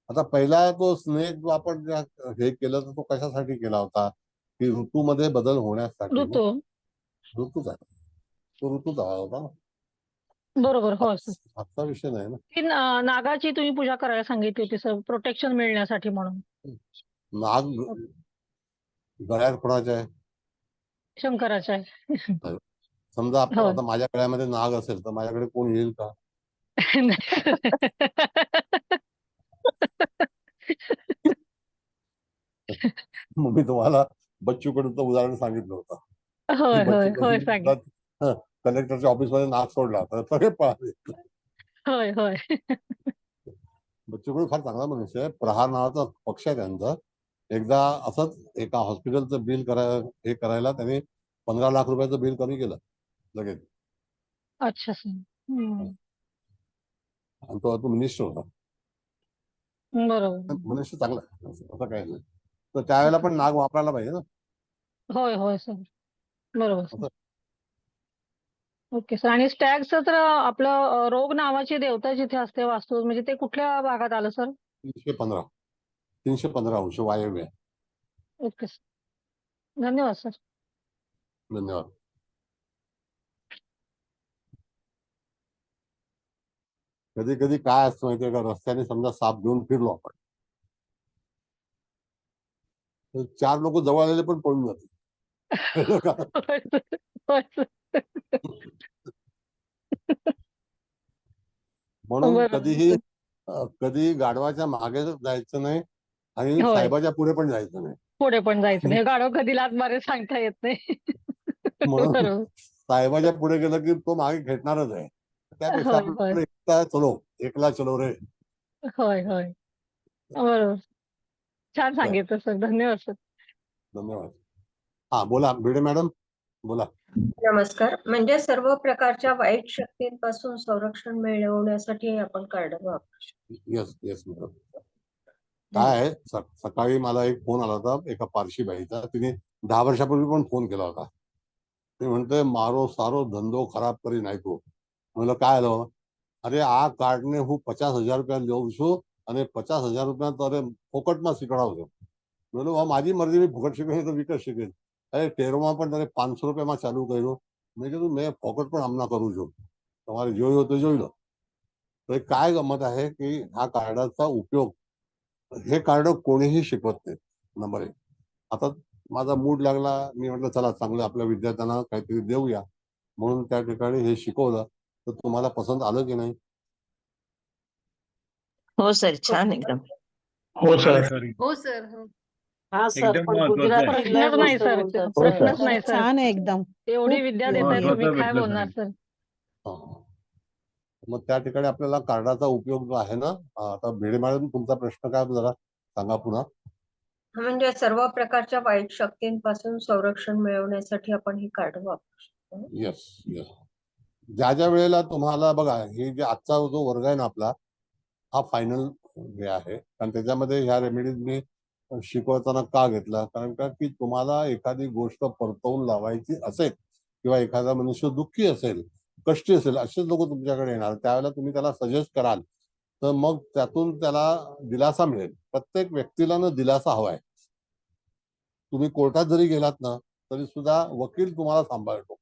आता पहिला तो स्नेक जो आपण हे केलं तर तो कशासाठी केला होता की ऋतूमध्ये बदल होण्यासाठी. ऋतू. ऋतूच आहे तो, ऋतूच हवा होता ना. बरोबर, हो सर. आजचा विषय नाही ना. ती नागाची तुम्ही पूजा करायला सांगितली होती सर, प्रोटेक्शन मिळण्यासाठी म्हणून. नाग गळ्यात कोणाच्या आहे? शंकराच्या आहे. समजा हो. आता माझ्या गळ्यामध्ये नाग असेल तर माझ्याकडे कोण येईल का? मग मी तुम्हाला बच्चू कडूचं उदाहरण सांगितलं होतं. होय होय होय, बच्चू सांगितलं. कलेक्टरच्या ऑफिसमध्ये नाग सोडला तर सगळे पळाले. होय होय. बच्चू कडू फार चांगला मनुष्य आहे. प्रहार नावाचा पक्ष आहे त्यांचा. एकदा असंच एका हॉस्पिटलचं बिल करायला त्यांनी 15 लाख रुपयाचं बिल कमी केलं लगेच. अच्छा सर. आणि तो मिनिस्टर होता. बरोबर. मनुष्य चांगला आहे, असं काही नाही. तर त्यावेळेला पण नाग वापरायला पाहिजे ना. होय होय सर, बरोबर सर. असं. Okay sir. आणि स्टॅगचं तर आपलं रोग नावाची देवता जिथे असते वास्तू, म्हणजे ते कुठल्या भागात आलं सर? 315 अंश वायव्य. ओके सर, धन्यवाद सर. धन्यवाद. कधी कधी काय असतं माहितीये का, रस्त्याने समजा साप घेऊन फिरलो आपण तर 4 लोक जवळ आलेले पण पळून जाते. होय सर, होय सर. म्हणून बरोबर. कधी गाढवाच्या मागे जायचं नाही आणि होय. साहेबाच्या पुढे पण जायचं नाही. पुढे पण जायचं नाही. गाढव कधी लाथ मारे सांगता येत नाही. म्हणून बरोबर. साहेबाच्या पुढे गेलं की तो मागे खेटणारच आहे. त्यापेक्षा होय होय आपल्याला एकला चलो रे. होय होय, बरोबर. छान चल, सांगितलं सर, धन्यवाद सर. धन्यवाद. हा बोला भिडे मॅडम, बोला. नमस्कार. म्हणजे सर्व प्रकारच्या वाईट शक्तींपासून संरक्षण मिळवण्यासाठी आपण कार्ड वापरू शकतो. Yes yes madam. काय आहे, सकाळी मला एक फोन आला होता एका पारशी बाईचा. तिने 10 वर्षापूर्वी पण फोन केला होता. ते म्हणते मारो सारो धंधो खराब करी नाही तो. म्हणलं काय आलं? अरे आ કાર્ડને હું 50,000 રૂપિયા લઉં છું અને 50,000 રૂપિયા તારે ફોકટમાં શીખવાડું છું. બોલો મારી મરજી, મેં ફોકટ શીખવી તો વિકટ શીખવી. અરે ટેરોમાં પણ તારે 500 રૂપિયામાં ચાલુ કર્યું. મેં કીધું મેં ફોકટ પણ આમના કરું છું, તમારે જોયું તો જોઈ લો. તો એક काय गमत आहे की हा कार्डाचा उपयोग हे कार्ड कोणीही शिकवत नाही. नंबर 1. आता माझा मूड लागला, मी म्हटलं चला चांगलं आपल्या विद्यार्थ्यांना काहीतरी देऊया, म्हणून त्या ठिकाणी हे शिकवलं. तर तुम्हाला पसंत आलं की नाही? हो सर, छान एकदम. हो सर. हो सर, हो. हा सर, एकदम पण महत्वाचं आहे. गुजराती लय प्रश्नच नाही मस्त सर, बोलतात हो सर. प्रश्नच नाही सर. छान आहे एकदम. एवढी विद्या देताय महत्वाचं तुम्ही, काय भेटलं बोलणार सर. सर? हा. मग त्या ठिकाणी आपल्याला कार्डाचा उपयोग जो आहे ना, आता भिडे मॅडम तुमचा प्रश्न काय जरा सांगा पुन्हा. म्हणजे सर्व प्रकारच्या वाईट शक्तींपासून संरक्षण मिळवण्यासाठी आपण हे कार्ड वापरू शकतो. Yes yes. ज्या ज्या वेळेला तुम्हाला बघा, हे जे आजचा जो वर्ग आहे ना आपला, हा फायनल हे आहे. कारण त्याच्यामध्ये ह्या रेमेडीज मी शिकवताना का घेतला, कारण का की तुम्हाला एखादी गोष्ट परतवून लावायची असेल किंवा एखादा मनुष्य दुःखी असेल, कष्टी असेल, असेच लोक तुमच्याकडे येणार. त्यावेळेला तुम्ही त्याला सजेस्ट कराल तर मग त्यातून त्याला दिलासा मिळेल. प्रत्येक व्यक्तीला ना दिलासा हवाय. तुम्ही कोर्टात जरी गेलात ना तरी सुद्धा वकील तुम्हाला सांभाळतो.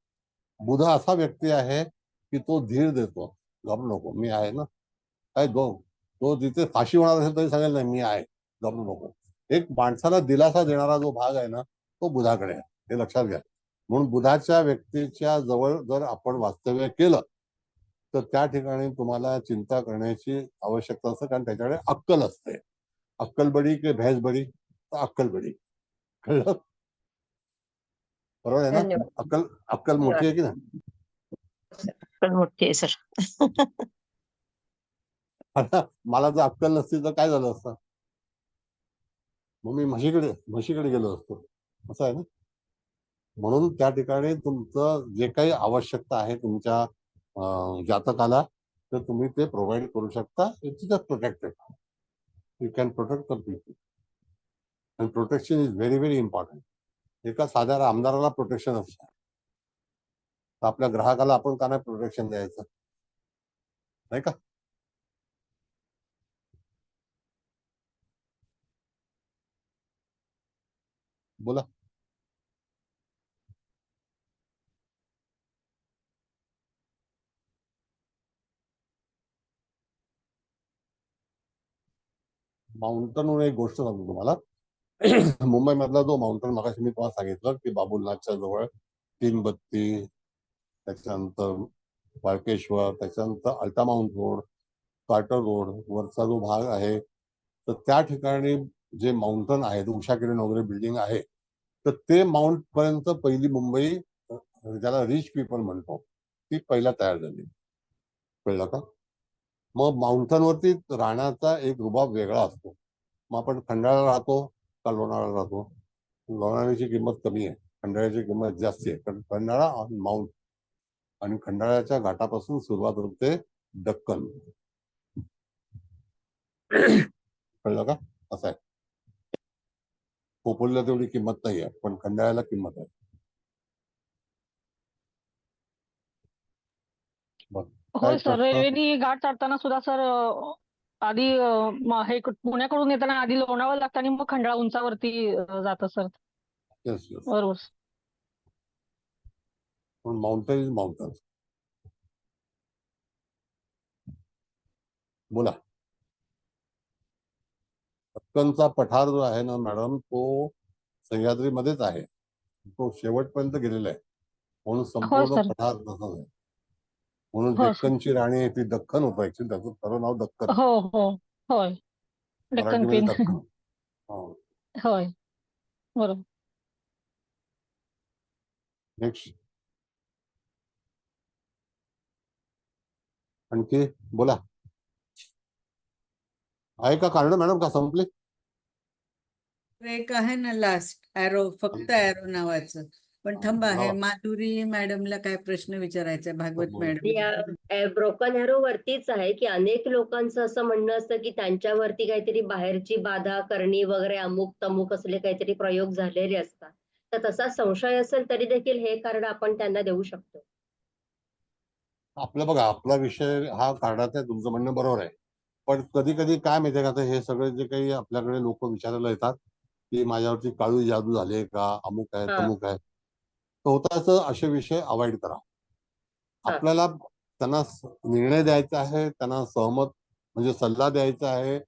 बुध असा व्यक्ती आहे की तो धीर देतो, घाबरू नको मी आहे ना. काय तो जिथे फाशी होणार असेल तरी सांगेल नाही मी आहे, घाबरू नको. एक माणसाला दिलासा देणारा जो भाग आहे ना तो बुधाकडे आहे, हे लक्षात घ्या. म्हणून बुधाच्या व्यक्तीच्या जवळ जर आपण वास्तव्य केलं तर त्या ठिकाणी तुम्हाला चिंता करण्याची आवश्यकता असते, कारण त्याच्याकडे अक्कल असते. अक्कल बडी की भैंस बडी? तर अक्कल बडी. कळलं? बरोबर आहे ना? धन्यवाद. अक्कल मोठी आहे की नाही? पण मोठी आहे सर. आता मला जर अक्कल नसती तर काय झालं असतं? मग मी म्हशीकडे गेलो असतो. असं आहे ना. म्हणून त्या ठिकाणी तुमचं जे काही आवश्यकता आहे तुमच्या जातकाला तर तुम्ही ते प्रोव्हाइड करू शकता. It's just protected. You can protect the people and protection is very very important. एका साध्या आमदाराला प्रोटेक्शन असतं, तर आपल्या ग्राहकाला आपण का नाही प्रोटेक्शन द्यायचं, नाही का? बोला. माउंटनवर एक गोष्ट सांगतो तुम्हाला. मुंबई मधला जो माउंटन मगाशी मी तुम्हाला सांगितलं की बाबुलनाथच्या जवळ 3 बत्ती, त्याच्यानंतर वाळकेश्वर, त्याच्यानंतर अल्टा माउंट रोड, कार्टर रोड वरचा जो भाग आहे, तर त्या ठिकाणी जे माउंटन आहे, उषा किरण वगैरे बिल्डिंग आहे, तर ते माउंट पर्यंत पहिली मुंबई, ज्याला रिच पीपल म्हणतो, ती पहिला तयार झाली. कळलं का? मग माउंटन वरती राहण्याचा एक रुबाब वेगळा असतो. मग आपण खंडाळा राहतो का लोणावळा राहतो? लोणावळ्याची किंमत कमी आहे, खंडाळ्याची किंमत जास्ती आहे. कारण खंडाळा ऑन माउंट, आणि खंडाळ्याच्या घाटापासून सुरुवात होते दक्कन. कळलं का? असं आहे. खोपोलीला तेवढी किंमत नाही आहे, पण खंडाळ्याला किंमत आहे. होय सर, रेल्वेनी घाट चढताना सुद्धा सर आधी हे पुण्याकडून येताना आधी लोणावळा लागतं आणि मग खंडाळा उंचावरती जातं सर. बरोबर. Mountain is mountain. बोला. दक्कनचा पठार जो आहे ना मॅडम, तो सह्याद्रीमध्येच आहे, तो शेवटपर्यंत गेलेला आहे, म्हणून संपूर्ण पठार तसाच आहे. म्हणून डेक्कनची राणी ती दख्खन होतं. ऍक्च्युली त्याचं खरं नाव दक्कन. हो हो होय. डेक्कन मराठीमध्ये क्वीन. दक्कन. होय बरोबर. नेक्स्ट. आणखी बोला. आहे का कारण मॅडम, का संपले? एक आहे ना लास्ट ॲरो, फक्त ॲरो नावाचं. पण थांबा, आहे माधुरी मॅडमला काय प्रश्न विचारायचा आहे, भागवत मॅडम. या ब्रोकन एरो वरतीच आहे की अनेक लोकांचं असं म्हणणं असतं की त्यांच्यावरती काहीतरी बाहेरची बाधा करणी वगैरे अमुक तमुक असले काहीतरी प्रयोग झालेले असतात. तर तसा संशय असेल तरी देखील हे कार्ड आपण त्यांना देऊ शकतो. आपलं बघा, आपला विषय हा कार्डाचा आहे, तुमचं म्हणणं बरोबर आहे. पण कधी कधी काय माहितीये का, हे सगळे जे काही आपल्याकडे लोक विचारायला येतात की माझ्यावरती काळी जादू झाली का, अमुक आहे तमुक आहे, तर होताच असे विषय अवॉइड करा. आपल्याला त्यांना निर्णय द्यायचा आहे, त्यांना सहमत म्हणजे सल्ला द्यायचा आहे,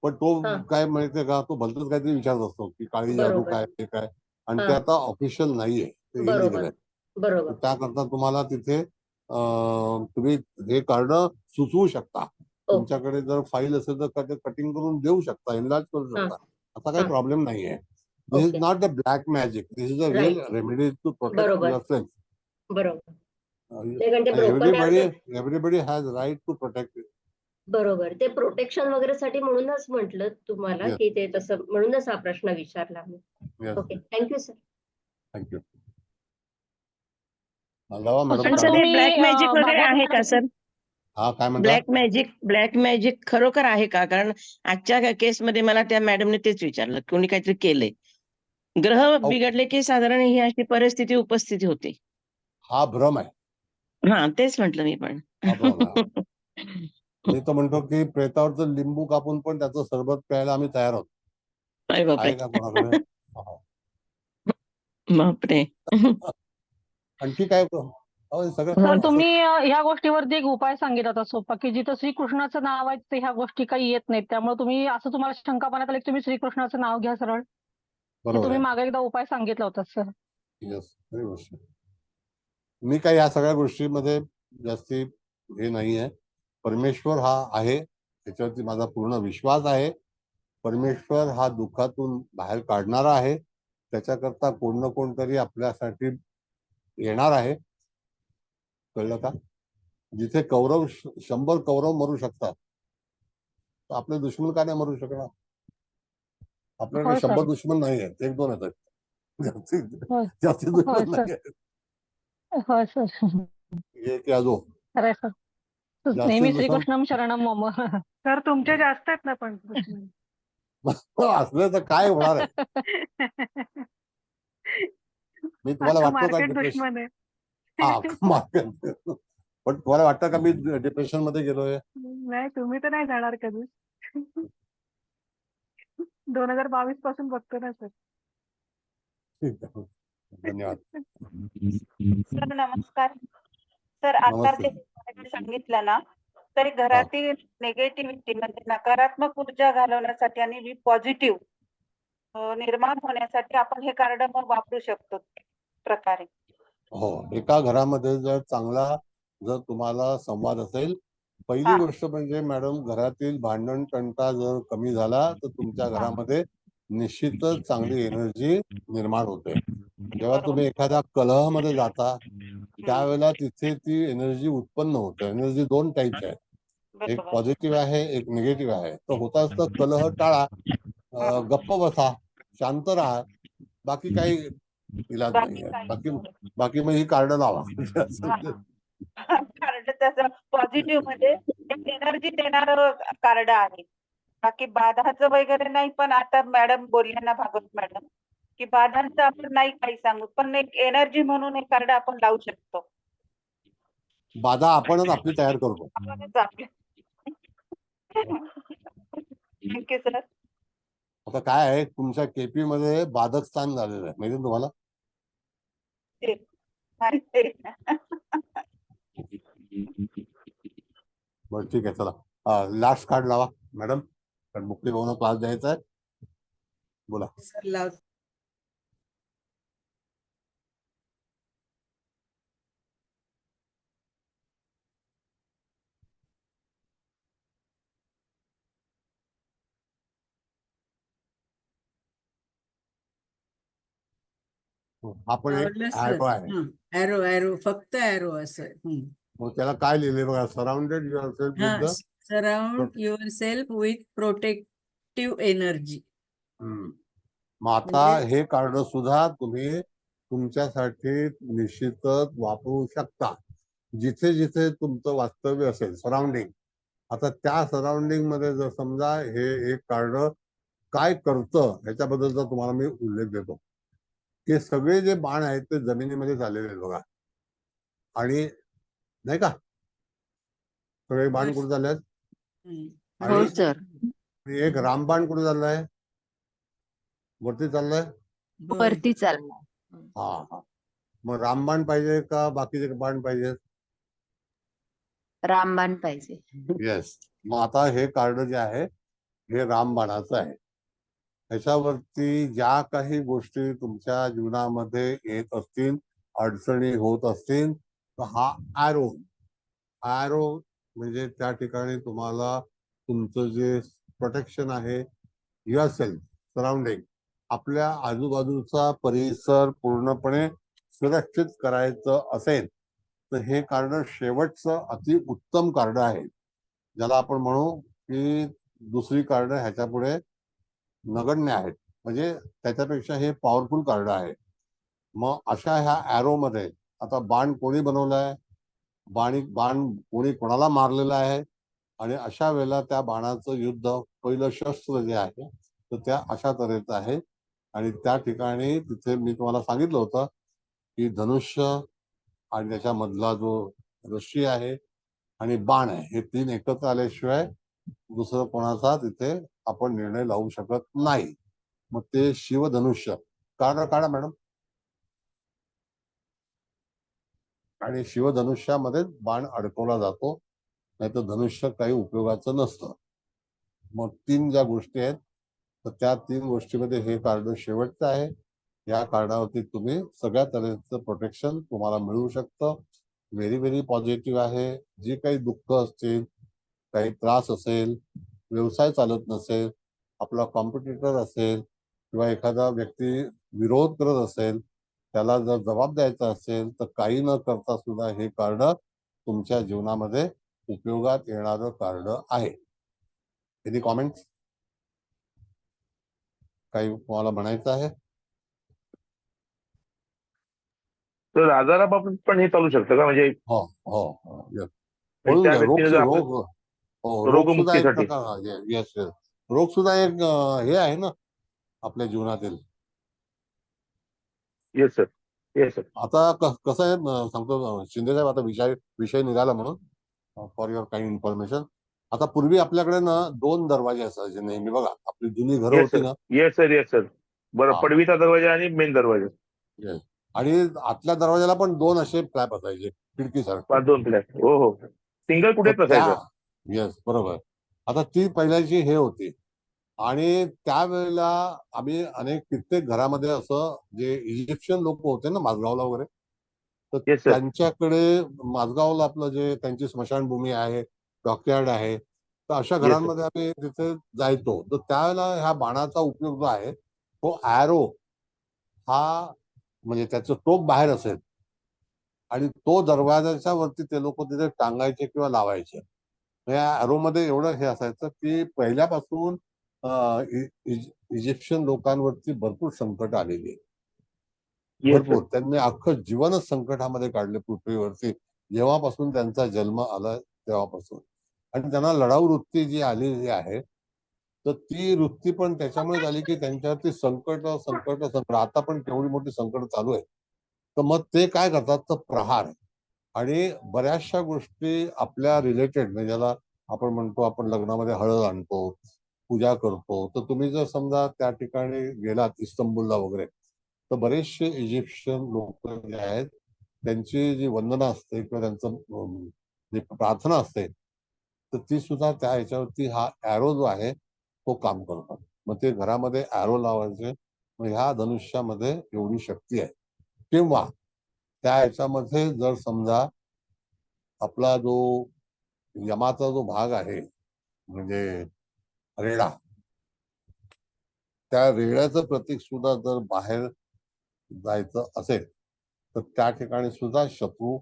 पण तो काय माहितीये का, तो भलतच काहीतरी विचारत असतो की काळी जादू काय, ते काय, आणि ते आता ऑफिशियल नाहीये, ते इलिगल आहे. त्याकरता तुम्हाला तिथे तुम्ही हे कार्ड सुचवू शकता. तुमच्याकडे जर फाईल असेल तर कटिंग करून देऊ शकता, इनलाज करू शकता, असा काही प्रॉब्लेम नाहीये. This is not a black magic, this is a real remedy to protect yourself. बरोबर. Everybody has right to protect. बरोबर. ते प्रोटेक्शन वगैरे साठी म्हणूनच म्हटलं तुम्हाला की ते तसं, म्हणूनच हा प्रश्न विचारला मी. Okay, thank you sir. Thank you. Black magic वगैरे आहे का सर? हा, काय म्हणता? ब्लॅक मॅजिक खरोखर आहे का? कारण आजच्या केसमध्ये मला त्या मॅडमने तेच विचारलं, कोणी काहीतरी केलंय, ग्रह बिघडले की साधारण ही अशी परिस्थिती उपस्थिती होते. हा भ्रम आहे. हा, तेच म्हटलं मी पण. मी तर म्हणतो की प्रेतावरचं लिंबू कापून पण त्याचं सरबत प्यायला आम्ही तयार आहोत. आहे का कोणाकडे? बापरे. आणखी काय? सर, तुम्ही ह्या गोष्टीवरती एक उपाय सांगितला होता सोपा, की जिथं श्रीकृष्णाचं नाव आहे तिथे ह्या गोष्टी काही येत नाहीत. त्यामुळे तुम्ही असं, तुम्हाला शंका मनात आली, तुम्ही श्रीकृष्णाचं नाव घ्या सरळ. तुम्ही मागे एकदा उपाय सांगितला होता सर. मी काय या सगळ्या गोष्टीमध्ये जास्ती हे नाहीये. परमेश्वर हा आहे, त्याच्यावरती माझा पूर्ण विश्वास आहे. परमेश्वर हा दुःखातून बाहेर काढणारा आहे. त्याच्याकरता कोण ना कोणतरी आपल्यासाठी येणार आहे. कळलं का? जिथे कौरव 100 कौरव मरू शकतात, तर आपले दुश्मन का नाही मरू शकणार? आपल्याकडे 100 दुश्मन नाही आहेत, 1-2 आहेत. जास्ती दुश्मन नाही आहेत. होय सर. ये क्या जो. जास्तीत नेहमी जास्त श्रीकृष्णम शरणम मम. सर तुमचे जास्त आहेत ना पण दुश्मन. असले तर काय होणार आहे? मी तुम्हाला अख्खं वाटतो का मार्केट डिप्रेशन? दुश्मन आहे. हा मार्केट. पण तुम्हाला वाटतं का मी डिप्रेशन मध्ये गेलोय? नाही तुम्ही तर नाही जाणार कधीच. 2022 पासून बघतो ना सर. ठीक आहे. धन्यवाद. सर नमस्कार. सर आता नमस्ते. जे तुम्ही सांगितलं ना, तरी घरातील निगेटिव्हिटी म्हणजे नकारात्मक ऊर्जा घालवण्यासाठी आणि पॉझिटिव्ह निर्माण होण्यासाठी आपण हे कार्ड मग वापरू शकतो प्रकारे. हो, एका घरामध्ये जर तुम्हाला संवाद असेल, पहिली हा. गोष्ट म्हणजे मॅडम, घरातील भांडण तंटा जर कमी झाला तर तुमच्या हा. घरामध्ये निश्चितच चांगली एनर्जी निर्माण होते. जेव्हा बरोबर. तुम्ही एखाद्या कलहमध्ये जाता त्यावेळेला तिथे ती एनर्जी उत्पन्न होते. एनर्जी 2 टाईपच्या आहेत, एक बरोबर. पॉझिटिव्ह आहे, एक निगेटिव्ह आहे. तर होता असतं कलह टाळा, गप्प बसा, शांत राहा, बाकी काही इलाज बाकी नाहीये. काही बाकी मग ही कार्ड लावा. कार्ड त्याचं पॉझिटिव्ह म्हणजे एक एनर्जी देणारं कार्ड आहे. बाकी बाधाचं वगैरे नाही. पण आता मॅडम बोलल्या ना, भागवत मॅडम, की बाधांचं आपण नाही काही सांगू, पण एक एनर्जी म्हणून एक कार्ड आपण लावू शकतो. बाधा आपणच आपली तयार करतो. आपणच आपली. Thank you sir. आता काय आहे, तुमच्या केपी मध्ये बाधक स्थान झालेलं आहे माहिती तुम्हाला? बरं ठीक आहे, चला लास्ट कार्ड लावा मॅडम, कारण मुक्ती भाऊना क्लास द्यायचा आहे. बोला. सर लाव. आपण एक लावलं सर. ॲरो आहे. ॲरो ॲरो फक्त ॲरो असं. मग त्याला काय लिहिले बघा, surrounded yourself with the surround your self with protective energy. मग आता हे कार्ड सुद्धा तुम्ही तुमच्यासाठी निश्चितच वापरू शकता. जिथे जिथे तुमचं वास्तव्य असेल, सराउंडिंग, आता त्या सराउंडिंग मध्ये जर समजा हे एक कार्ड काय करतं ह्याच्याबद्दलचा तुम्हाला मी उल्लेख देतो. की सगळे जे बाण आहेत ते जमिनीमध्ये झालेले आहेत बघा, आणि नाही का, सगळे बाण कुठे झाले आहेत? हो सर. आणि एक रामबाण कुठे चाललाय? वरती चाललाय. वरती चालणार. हा हा. मग रामबाण पाहिजे का बाकीचे बाण पाहिजे? रामबाण पाहिजे. येस. मग आता हे कार्ड जे आहे हे रामबाणाचं आहे. ह्याच्यावरती ज्या काही गोष्टी तुमच्या जीवनामध्ये येत असतील, अडचणी होत असतील, तर हा ॲरो म्हणजे त्या ठिकाणी तुम्हाला तुमचं जे प्रोटेक्शन आहे, युअर सेल्फ, सराउंडिंग, आपल्या आजूबाजूचा परिसर पूर्णपणे सुरक्षित करायचं असेल तर हे कार्ड शेवटचं अतिउत्तम कार्ड आहे, ज्याला आपण म्हणू की दुसरी कार्ड ह्याच्या पुढे नगण्य आहेत, म्हणजे त्याच्यापेक्षा हे पॉवरफुल कार्ड आहे. मग अशा ह्या ॲरो मध्ये आता बाण कोणी बनवलाय, बाण कोणी कोणाला मारलेला आहे, आणि अशा वेळेला त्या बाणाचं युद्ध, पहिलं शस्त्र जे आहे तर त्या अशा तऱ्हेचं आहे. आणि त्या ठिकाणी तिथे मी तुम्हाला सांगितलं होतं की धनुष्य आणि त्याच्यामधला जो रश्शी आहे आणि बाण आहे, हे 3 एकत्र आल्याशिवाय दुसरं कोणाचा तिथे आपण निर्णय लावू शकत नाही. मग ते शिवधनुष्य काढा मॅडम. आणि शिवधनुष्यामध्ये बाण अडकवला जातो, नाही तर धनुष्य काही उपयोगाचं नसतं. मग 3 ज्या गोष्टी आहेत तर त्या 3 गोष्टीमध्ये हे कार्ड शेवटचं आहे. या कार्डावरती तुम्ही सगळ्या तऱ्हेचं प्रोटेक्शन तुम्हाला मिळू शकतं. व्हेरी व्हेरी पॉझिटिव्ह आहे. जे काही दुःख असतील, काही त्रास असेल, व्यवसाय चालत नसेल, आपला कॉम्पिटिटर असेल किंवा एखादा व्यक्ती विरोध करत असेल, त्याला जर जबाब द्यायचा असेल तर काही न करता सुद्धा हे कार्ड तुमच्या जीवनामध्ये उपयोगात येणारं कार्ड आहे. Any comments? काही तुम्हाला म्हणायचं आहे? तर आजाराबाबत पण हे चालू शकतं का? म्हणजे हो हो हो, yes. पळून त्या जाईल. व्यक्तीने जर आपलं रोग सुद्धा एक रोगमुक्तीसाठी. प्रकार. येस येस, रोग सुद्धा एक हे आहे ना आपल्या जीवनातील. Yes sir, yes sir. आता कसं आहे सांगतो शिंदे साहेब, आता विषय निघाला म्हणून फॉर युअर काइंड इन्फॉर्मेशन. आता पूर्वी आपल्याकडे ना 2 दरवाजे असायचे नेहमी, बघा आपली जुनी घरं येस होती सर, ना. Yes sir, yes sir. बरं, हा. पडवीचा दरवाजा आणि मेन दरवाजा. Yes. आणि आतल्या दरवाजाला पण 2 असे फ्लॅप असायचे खिडकीसारखे. 2 फ्लॅट. हो हो, सिंगल कुठेच नसायचं. येस बरोबर. आता ती पहिल्याची हे होती. आणि त्यावेळेला आम्ही कित्येक घरामध्ये असं जे इजिप्शियन लोक होते ना माझगावला वगैरे, तर येस सर. त्यांच्याकडे माझगावला आपलं जे त्यांची स्मशानभूमी आहे, डॉकयार्ड आहे, तर अशा सर. घरांमध्ये आम्ही तिथे जायचो. तर त्यावेळेला ह्या बाणाचा उपयोग जो आहे तो ॲरो हा, म्हणजे त्याचं टोक बाहेर असेल आणि तो दरवाजाच्या वरती ते लोक तिथे टांगायचे किंवा लावायचे. या ॲरोमध्ये एवढं हे असायचं की पहिल्यापासून इजिप्शियन लोकांवरती भरपूर संकट आलेली आहे. Yes sir. भरपूर. त्यांनी अख्खं जीवनच संकटामध्ये काढले पृथ्वीवरती, जेव्हापासून त्यांचा जन्म आला तेव्हापासून. आणि त्यांना लढाऊ वृत्ती जी आलेली आहे, तर ती वृत्ती पण त्याच्यामुळे झाली की त्यांच्यावरती संकट संकट संकट. आता पण केवढी मोठी संकट चालू आहे. तर मग ते काय करतात, तर प्रहार आणि बऱ्याचशा गोष्टी आपल्या रिलेटेड, म्हणजे ज्याला आपण म्हणतो, आपण लग्नामध्ये हळद आणतो, पूजा करतो. तर तुम्ही जर समजा त्या ठिकाणी गेलात इस्तंबुलला वगैरे, तर बरेचसे इजिप्शियन लोक जे आहेत त्यांची जी वंदना असते किंवा त्यांचं जी प्रार्थना असते, तर ती सुद्धा त्या ह्याच्यावरती हा ॲरो जो आहे तो काम करतात. मग ते घरामध्ये ॲरो लावायचे. मग ह्या धनुष्यामध्ये एवढी शक्ती आहे. किंवा त्या ह्याच्यामध्ये जर समजा आपला जो यमाचा जो भाग आहे, म्हणजे रेडा, त्या रेड्याचं प्रतीक सुद्धा जर बाहेर जायचं असेल तर त्या ठिकाणी सुद्धा शत्रू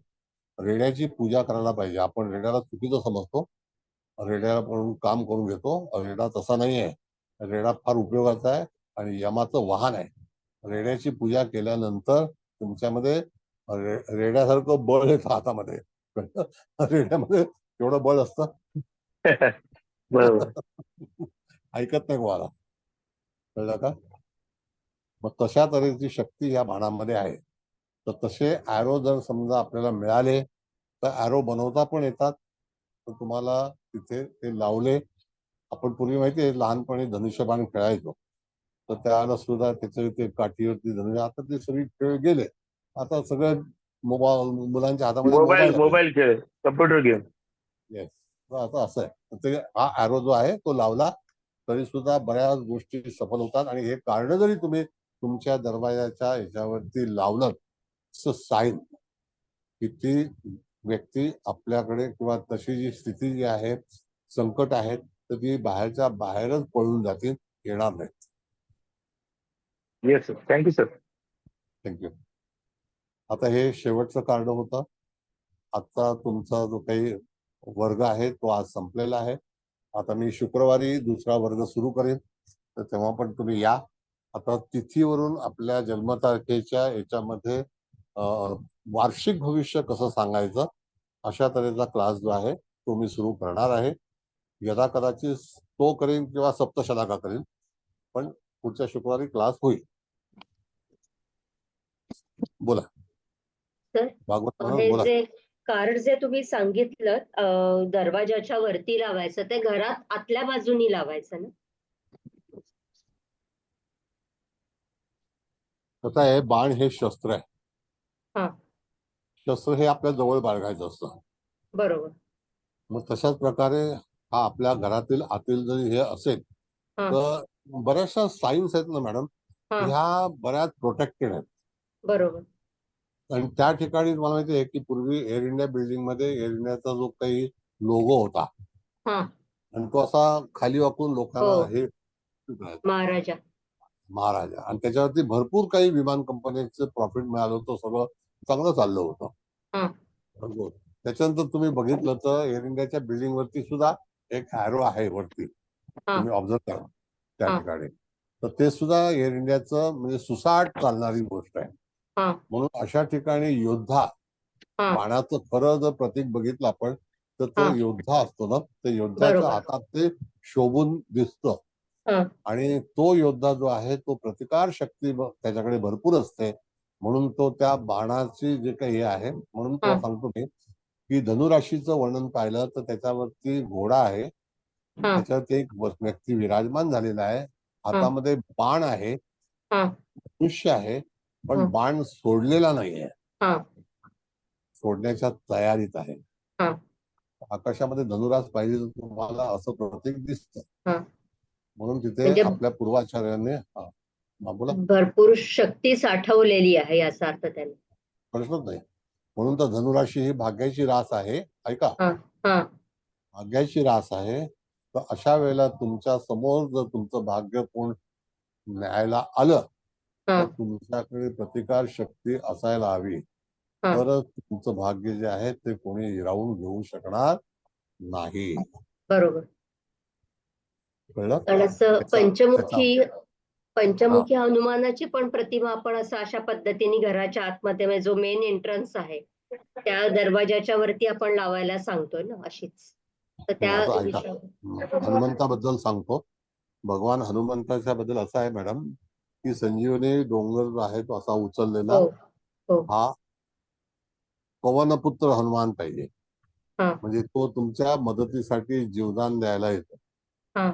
रेड्याची पूजा करायला पाहिजे. आपण रेड्याला चुकीचं समजतो, रेड्याला म्हणून काम करून घेतो. रेडा तसा नाही आहे. रेडा फार उपयोगाचा आहे आणि यमाचं वाहन आहे. रेड्याची पूजा केल्यानंतर तुमच्यामध्ये रेड्यासारखं बळ येतं हातामध्ये. रेड्यामध्ये एवढं बळ असतं. बरोबर. ऐकत नाही कोणाला, कळलं का? मग तशा तऱ्हेची शक्ती या बाणामध्ये आहे. तर तसे ॲरो जर समजा आपल्याला मिळाले तर ॲरो बनवता पण येतात. तर तुम्हाला तिथे ते लावले. आपण पूर्वी माहिती आहे लहानपणी धनुष्यबाण खेळायचो, तर त्याला सुद्धा त्याच्या ते काठीवरती धनुष्य. आता ते सगळे खेळ गेले. आता सगळं मुलांच्या हातामध्ये मोबाईल मोबाईल. मोबाईल खेळ, कम्प्युटर गेम. येस. आता असं आहे. तर ते हा ॲरो जो आहे तो लावला तरी सुद्धा बऱ्याच गोष्टी सफल होतात. आणि हे कारण जरी तुम्ही तुमच्या दरवाजाच्या ह्याच्यावरती लावलं, साईन की ती व्यक्ती आपल्याकडे किंवा तशी जी स्थिती जी आहे, संकट आहेत, तर ती बाहेरच्या बाहेरच पळून जातील, येणार नाहीत. Yes sir, thank you sir. Thank you. आता हे शेवटचं कार्ड होतं. आता तुमचा जो काही वर्ग आहे तो आज संपलेला आहे. आता मी शुक्रवारी दुसरा वर्ग सुरू करेन, तर तेव्हा पण तुम्ही या. आता तिथीवरून आपल्या जन्मतारखेच्या याच्यामध्ये वार्षिक भविष्य कसं सांगायचं अशा तऱ्हेचा क्लास जो आहे तो मी सुरू करणार आहे. यदा कदाचित तो करेन किंवा सप्तशलाका करेन, पण पुढच्या शुक्रवारी क्लास होईल. बोला सर, भागवत हे बोला. जे कार्ड जे तुम्ही सांगितलं दरवाजाच्या वरती लावायचं, ते घरात आतल्या बाजूनी लावायचं ना? कसं आहे, बाण हे शस्त्र आहे. हा, शस्त्र हे आपल्या जवळ बाळगायचं असतं. बरोबर. मग तशाच प्रकारे हा आपल्या घरातील आतील जरी हे असेल हा, तर बऱ्याचशा साईन्स आहेत ना मॅडम, हा, ह्या बऱ्याच प्रोटेक्टेड आहेत. बरोबर. आणि त्या ठिकाणी मला माहिती आहे की पूर्वी एअर इंडिया बिल्डिंग मध्ये एअर इंडियाचा जो काही लोगो होता, हा, आणि तो असा खाली वाकून लोकांना हो. हे महाराजा. महाराजा, आणि त्याच्यावरती भरपूर काही विमान कंपन्यांचं प्रॉफिट मिळालं होतं. सगळं चांगलं चाललं होतं. हा, भरपूर. त्याच्यानंतर तुम्ही बघितलं तर एअर इंडियाच्या बिल्डिंग वरती सुद्धा एक ॲरो आहे वरती, हा, तुम्ही ऑब्झर्व करा त्या हा, ठिकाणी. तर ते सुद्धा एअर इंडियाचं म्हणजे सुसाट चालणारी गोष्ट आहे. हा, म्हणून अशा ठिकाणी योद्धा हा, बाणाचं खरं जर प्रतीक बघितलं आपण तर तो हा. योद्धा असतो ना, तर योद्ध्याच्या बरोबर. हातात ते शोभून दिसतं. हा. आणि तो योद्धा जो आहे तो प्रतिकार शक्ती त्याच्याकडे भरपूर असते, म्हणून तो त्या बाणाची जे काही हे आहे, म्हणून हा. तुला सांगतो मी की धनुराशीचं वर्णन पाहिलं तर त्याच्यावरती घोडा आहे, हा. त्याच्यावरती एक व्यक्ती विराजमान झालेला आहे, हातामध्ये बाण आहे, हा. धनुष्य आहे, पण हा. बाण सोडलेला नाहीये, हा. सोडण्याच्या तयारीत आहे. हा. आकाशामध्ये धनुरास पाहिजे तर तुम्हाला असं प्रतीक दिसतं, हा. म्हणून तिथे म्हणजे आपल्या पूर्वाचार्यांनी बोला भरपूर शक्ती साठवलेली आहे याचा अर्थ त्याने. प्रश्नच नाही. म्हणून तर धनुराशी ही भाग्याची रास आहे. ऐका, हा. हा. भाग्याची रास आहे. तर अशा वेळेला तुमच्या समोर जर तुमचं भाग्य कोण न्यायला आलं हा. तर तुमच्याकडे प्रतिकार शक्ती असायला हवी, हा. तर तुमचं भाग्य जे आहे ते कोणी हिरावून घेऊ शकणार नाही. बरोबर. कळलं? कारण असं पंचमुखी हा. हनुमानाची पण प्रतिमा आपण असं अशा पद्धतीने घराच्या आतमध्ये म्हणजे जो मेन एंट्रन्स आहे त्या दरवाजाच्या वरती आपण लावायला सांगतोय ना अशीच. तर त्या आता ऐका, विषयावर हनुमंताबद्दल सांगतो. भगवान हनुमंताच्या बद्दल असं आहे मॅडम की संजीवनी डोंगर जो आहे तो असा उचललेला हो. हो. हा पवनपुत्र हनुमान पाहिजे, हा. म्हणजे तो तुमच्या मदतीसाठी जीवदान द्यायला येतो. हा.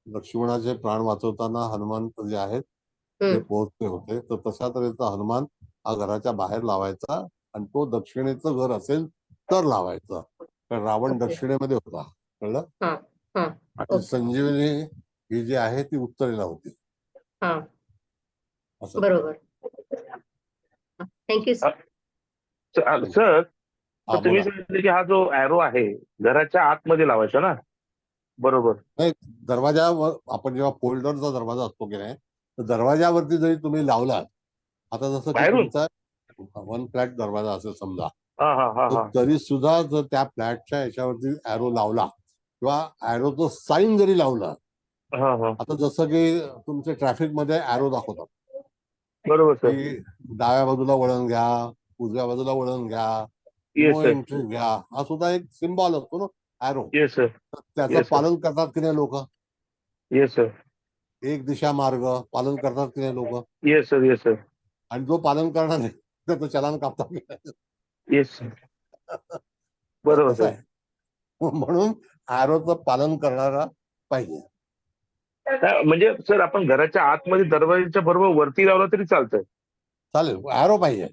लक्ष्मणाचे प्राण वाचवताना हनुमंत जे आहेत ते हम्म. पोहोचले होते, तर तशा तऱ्हेचा हनुमान हा घराच्या बाहेर लावायचा आणि तो दक्षिणेचं घर असेल तर लावायचा, कारण रावण ओके. दक्षिणेमध्ये होता. कळलं? हा. हा. आणि ओके. संजीवनी ही जी आहे ती उत्तरेला होती. हा. असं. बरोबर. Thank you sir. सर हा, तुम्ही बोला. सांगितले की हा जो एरो आहे घराच्या आतमध्ये लावायचा ना, बरोबर? नाही, दरवाजावर आपण जेव्हा फोल्डरचा दरवाजा असतो की नाही, तर दरवाजावरती जरी तुम्ही लावलात, आता जसं की बाहेरून? तुमचा 1 फ्लॅट दरवाजा असेल समजा, हा हा हा तर हा तरी सुद्धा जर त्या फ्लॅटच्या याच्यावरती एरो लावला किंवा एरोचं साईन जरी लावलं, हा हा. आता जसं की तुमचे ट्रॅफिक मध्ये एरो दाखवतात बरोबर सर. की डाव्या बाजूला वळण घ्या, उजव्या बाजूला वळण घ्या, येस नो सर. एंट्री घ्या, हा सुद्धा एक सिम्बॉल असतो ना एरो. Yes sir. त्याचं येस सर. पालन करतात की नाही लोक? Yes sir. एक दिशा मार्ग पालन करतात की नाही लोक? Yes sir. Yes sir. आणि जो पालन करणार नाही त्याचं चलान कापतात की नाही? Yes sir. बरोबर तसं सर. आहे. म्हणून एरोचं पालन करणारा पाहिजे. म्हणजे सर आपण घराच्या आतमध्ये दरवाजाच्या बरोबर वरती लावला तरी चालतंय? चालेल, एरो पाहिजे.